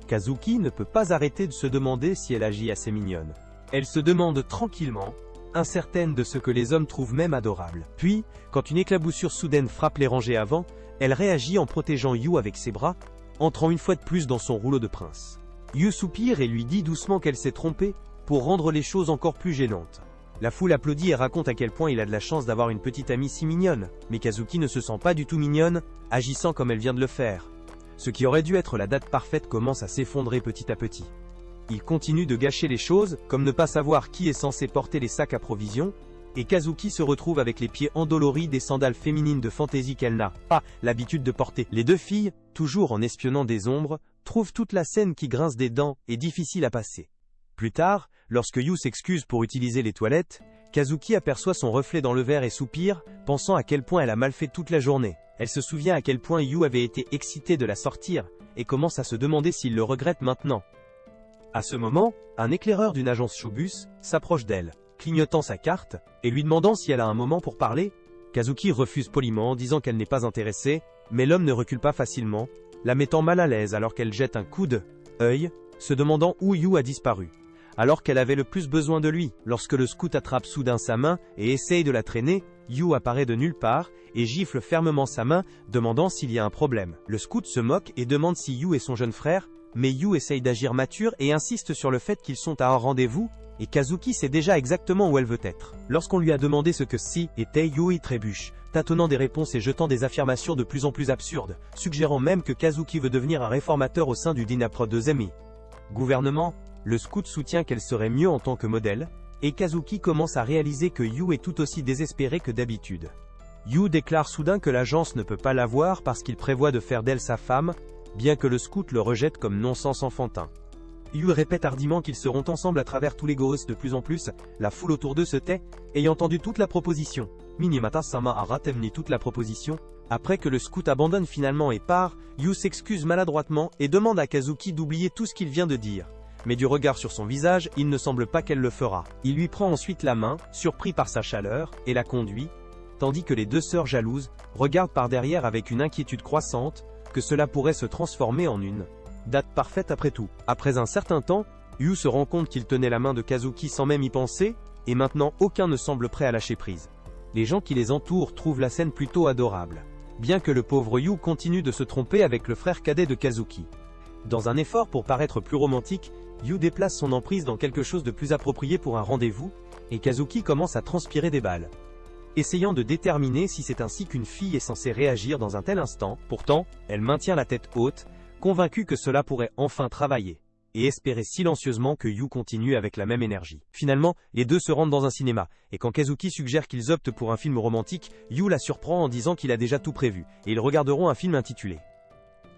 Kazuki ne peut pas arrêter de se demander si elle agit assez mignonne. Elle se demande tranquillement, incertaine de ce que les hommes trouvent même adorable. Puis, quand une éclaboussure soudaine frappe les rangées avant, elle réagit en protégeant Yu avec ses bras, entrant une fois de plus dans son rouleau de prince. Yu soupire et lui dit doucement qu'elle s'est trompée, pour rendre les choses encore plus gênantes. La foule applaudit et raconte à quel point il a de la chance d'avoir une petite amie si mignonne, mais Kazuki ne se sent pas du tout mignonne, agissant comme elle vient de le faire. Ce qui aurait dû être la date parfaite commence à s'effondrer petit à petit. Il continue de gâcher les choses, comme ne pas savoir qui est censé porter les sacs à provisions, et Kazuki se retrouve avec les pieds endoloris des sandales féminines de fantaisie qu'elle n'a pas l'habitude de porter. Les deux filles, toujours en espionnant des ombres, trouve toute la scène qui grince des dents et difficile à passer. Plus tard, lorsque Yu s'excuse pour utiliser les toilettes, Kazuki aperçoit son reflet dans le verre et soupire, pensant à quel point elle a mal fait toute la journée. Elle se souvient à quel point Yu avait été excité de la sortir, et commence à se demander s'il le regrette maintenant. À ce moment, un éclaireur d'une agence showbus s'approche d'elle, clignotant sa carte, et lui demandant si elle a un moment pour parler. Kazuki refuse poliment, disant qu'elle n'est pas intéressée, mais l'homme ne recule pas facilement, la mettant mal à l'aise alors qu'elle jette un coup d'œil, se demandant où Yu a disparu. Alors qu'elle avait le plus besoin de lui, lorsque le scout attrape soudain sa main et essaye de la traîner, Yu apparaît de nulle part et gifle fermement sa main, demandant s'il y a un problème. Le scout se moque et demande si Yu est son jeune frère, mais Yu essaye d'agir mature et insiste sur le fait qu'ils sont à un rendez-vous, et Kazuki sait déjà exactement où elle veut être. Lorsqu'on lui a demandé ce que si était, Yu y trébuche, tâtonnant des réponses et jetant des affirmations de plus en plus absurdes, suggérant même que Kazuki veut devenir un réformateur au sein du Dynapro 2Mi. Gouvernement, le scout soutient qu'elle serait mieux en tant que modèle, et Kazuki commence à réaliser que Yu est tout aussi désespéré que d'habitude. Yu déclare soudain que l'agence ne peut pas l'avoir parce qu'il prévoit de faire d'elle sa femme, bien que le scout le rejette comme non-sens enfantin. Yu répète hardiment qu'ils seront ensemble à travers tous les gosses de plus en plus, la foule autour d'eux se tait, ayant entendu toute la proposition. Minimata-sama a ratemni toute la proposition. Après que le scout abandonne finalement et part, Yu s'excuse maladroitement et demande à Kazuki d'oublier tout ce qu'il vient de dire. Mais du regard sur son visage, il ne semble pas qu'elle le fera. Il lui prend ensuite la main, surpris par sa chaleur, et la conduit, tandis que les deux sœurs jalouses regardent par derrière avec une inquiétude croissante, que cela pourrait se transformer en une date parfaite après tout. Après un certain temps, Yu se rend compte qu'il tenait la main de Kazuki sans même y penser, et maintenant aucun ne semble prêt à lâcher prise. Les gens qui les entourent trouvent la scène plutôt adorable, bien que le pauvre Yu continue de se tromper avec le frère cadet de Kazuki. Dans un effort pour paraître plus romantique, Yu déplace son emprise dans quelque chose de plus approprié pour un rendez-vous, et Kazuki commence à transpirer des balles. Essayant de déterminer si c'est ainsi qu'une fille est censée réagir dans un tel instant, pourtant, elle maintient la tête haute, convaincue que cela pourrait enfin travailler, et espérer silencieusement que Yu continue avec la même énergie. Finalement, les deux se rendent dans un cinéma, et quand Kazuki suggère qu'ils optent pour un film romantique, Yu la surprend en disant qu'il a déjà tout prévu, et ils regarderont un film intitulé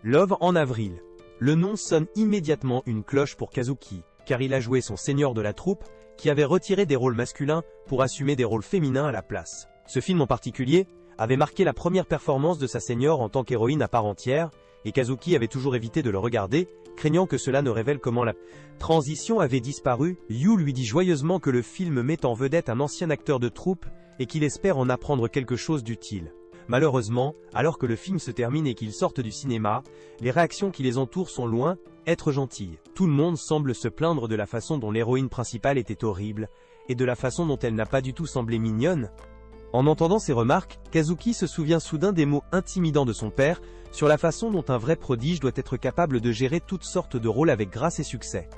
Love en avril. Le nom sonne immédiatement une cloche pour Kazuki, car il a joué son seigneur de la troupe, qui avait retiré des rôles masculins pour assumer des rôles féminins à la place. Ce film en particulier avait marqué la première performance de sa seigneur en tant qu'héroïne à part entière, et Kazuki avait toujours évité de le regarder, craignant que cela ne révèle comment la transition avait disparu. Yu lui dit joyeusement que le film met en vedette un ancien acteur de troupe, et qu'il espère en apprendre quelque chose d'utile. Malheureusement, alors que le film se termine et qu'ils sortent du cinéma, les réactions qui les entourent sont loin d'être gentilles. Tout le monde semble se plaindre de la façon dont l'héroïne principale était horrible, et de la façon dont elle n'a pas du tout semblé mignonne. En entendant ces remarques, Kazuki se souvient soudain des mots intimidants de son père, sur la façon dont un vrai prodige doit être capable de gérer toutes sortes de rôles avec grâce et succès.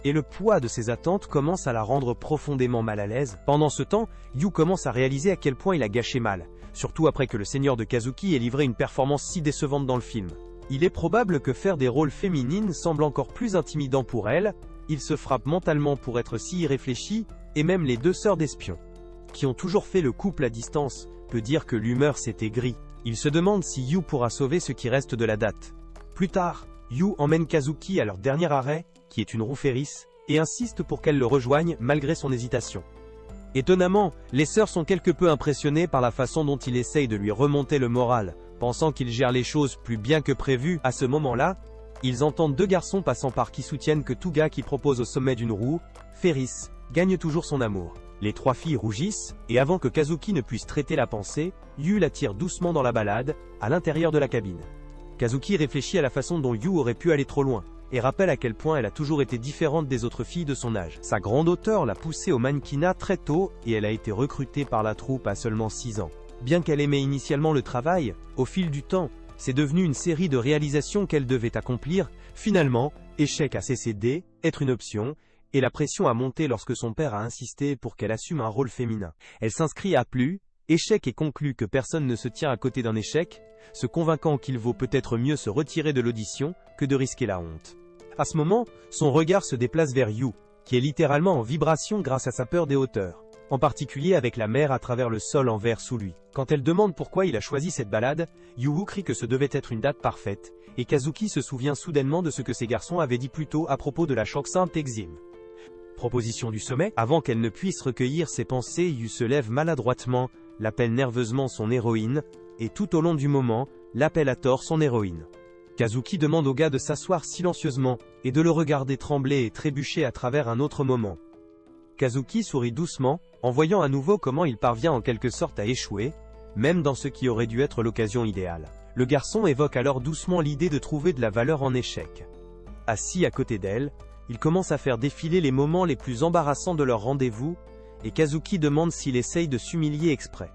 Et le poids de ses attentes commence à la rendre profondément mal à l'aise. Pendant ce temps, Yu commence à réaliser à quel point il a gâché mal, surtout après que le seigneur de Kazuki ait livré une performance si décevante dans le film. Il est probable que faire des rôles féminines semble encore plus intimidant pour elle, il se frappe mentalement pour être si irréfléchi, et même les deux sœurs d'espions, qui ont toujours fait le couple à distance, peut dire que l'humeur s'est aigrie. Il se demande si Yu pourra sauver ce qui reste de la date. Plus tard, Yu emmène Kazuki à leur dernier arrêt, qui est une roue Ferris, et insiste pour qu'elle le rejoigne malgré son hésitation. Étonnamment, les sœurs sont quelque peu impressionnées par la façon dont il essaye de lui remonter le moral, pensant qu'il gère les choses plus bien que prévu. À ce moment-là, ils entendent deux garçons passant par qui soutiennent que tout gars qui propose au sommet d'une roue Ferris gagne toujours son amour. Les trois filles rougissent, et avant que Kazuki ne puisse traiter la pensée, Yu la tire doucement dans la balade, à l'intérieur de la cabine. Kazuki réfléchit à la façon dont Yu aurait pu aller trop loin, et rappelle à quel point elle a toujours été différente des autres filles de son âge. Sa grande hauteur l'a poussée au mannequinat très tôt, et elle a été recrutée par la troupe à seulement 6 ans. Bien qu'elle aimait initialement le travail, au fil du temps, c'est devenu une série de réalisations qu'elle devait accomplir. Finalement, échec a cessé d'être une option, et la pression a monté lorsque son père a insisté pour qu'elle assume un rôle féminin. Elle s'inscrit à plus, échec et conclut que personne ne se tient à côté d'un échec, se convainquant qu'il vaut peut-être mieux se retirer de l'audition que de risquer la honte. À ce moment, son regard se déplace vers Yu, qui est littéralement en vibration grâce à sa peur des hauteurs. en particulier avec la mer à travers le sol en verre sous lui. Quand elle demande pourquoi il a choisi cette balade, Yu crie que ce devait être une date parfaite, et Kazuki se souvient soudainement de ce que ses garçons avaient dit plus tôt à propos de la Chokushin Exim. Proposition du sommet. Avant qu'elle ne puisse recueillir ses pensées, Yu se lève maladroitement, l'appelle nerveusement son héroïne, et tout au long du moment, l'appelle à tort son héroïne. Kazuki demande au gars de s'asseoir silencieusement, et de le regarder trembler et trébucher à travers un autre moment. Kazuki sourit doucement, en voyant à nouveau comment il parvient en quelque sorte à échouer, même dans ce qui aurait dû être l'occasion idéale. Le garçon évoque alors doucement l'idée de trouver de la valeur en échec. Assis à côté d'elle, il commence à faire défiler les moments les plus embarrassants de leur rendez-vous, et Kazuki demande s'il essaye de s'humilier exprès.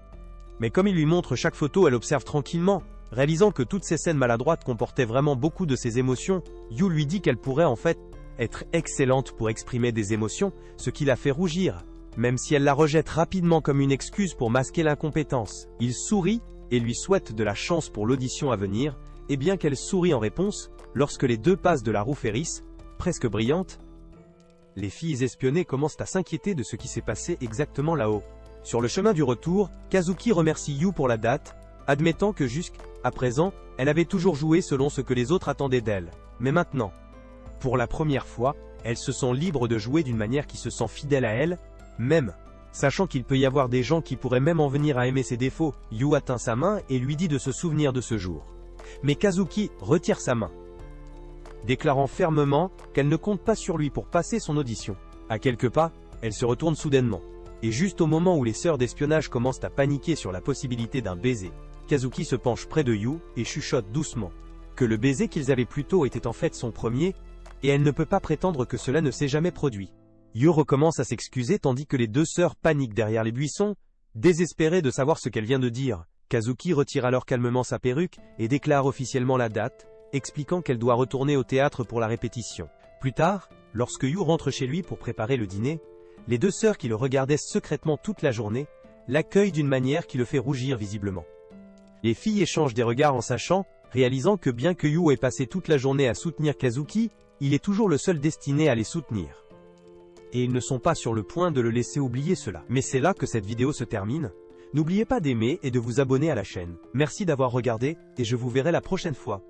Mais comme il lui montre chaque photo, elle observe tranquillement, réalisant que toutes ces scènes maladroites comportaient vraiment beaucoup de ses émotions. Yu lui dit qu'elle pourrait en fait être excellente pour exprimer des émotions, ce qui la fait rougir, même si elle la rejette rapidement comme une excuse pour masquer l'incompétence. Il sourit et lui souhaite de la chance pour l'audition à venir, et bien qu'elle sourit en réponse, lorsque les deux passent de la roue Ferris, presque brillante, les filles espionnées commencent à s'inquiéter de ce qui s'est passé exactement là-haut. Sur le chemin du retour, Kazuki remercie Yu pour la date, admettant que jusqu'à présent, elle avait toujours joué selon ce que les autres attendaient d'elle. Mais maintenant, pour la première fois, elle se sent libre de jouer d'une manière qui se sent fidèle à elle, même sachant qu'il peut y avoir des gens qui pourraient même en venir à aimer ses défauts. Yu atteint sa main et lui dit de se souvenir de ce jour. Mais Kazuki retire sa main, déclarant fermement qu'elle ne compte pas sur lui pour passer son audition. À quelques pas, elle se retourne soudainement. Et juste au moment où les sœurs d'espionnage commencent à paniquer sur la possibilité d'un baiser, Kazuki se penche près de Yu et chuchote doucement que le baiser qu'ils avaient plus tôt était en fait son premier, et elle ne peut pas prétendre que cela ne s'est jamais produit. Yu recommence à s'excuser tandis que les deux sœurs paniquent derrière les buissons, désespérées de savoir ce qu'elle vient de dire. Kazuki retire alors calmement sa perruque et déclare officiellement la date, expliquant qu'elle doit retourner au théâtre pour la répétition. Plus tard, lorsque Yu rentre chez lui pour préparer le dîner, les deux sœurs qui le regardaient secrètement toute la journée, l'accueillent d'une manière qui le fait rougir visiblement. Les filles échangent des regards en sachant, réalisant que bien que Yu ait passé toute la journée à soutenir Kazuki, il est toujours le seul destiné à les soutenir. Et ils ne sont pas sur le point de le laisser oublier cela. Mais c'est là que cette vidéo se termine. N'oubliez pas d'aimer et de vous abonner à la chaîne. Merci d'avoir regardé, et je vous verrai la prochaine fois.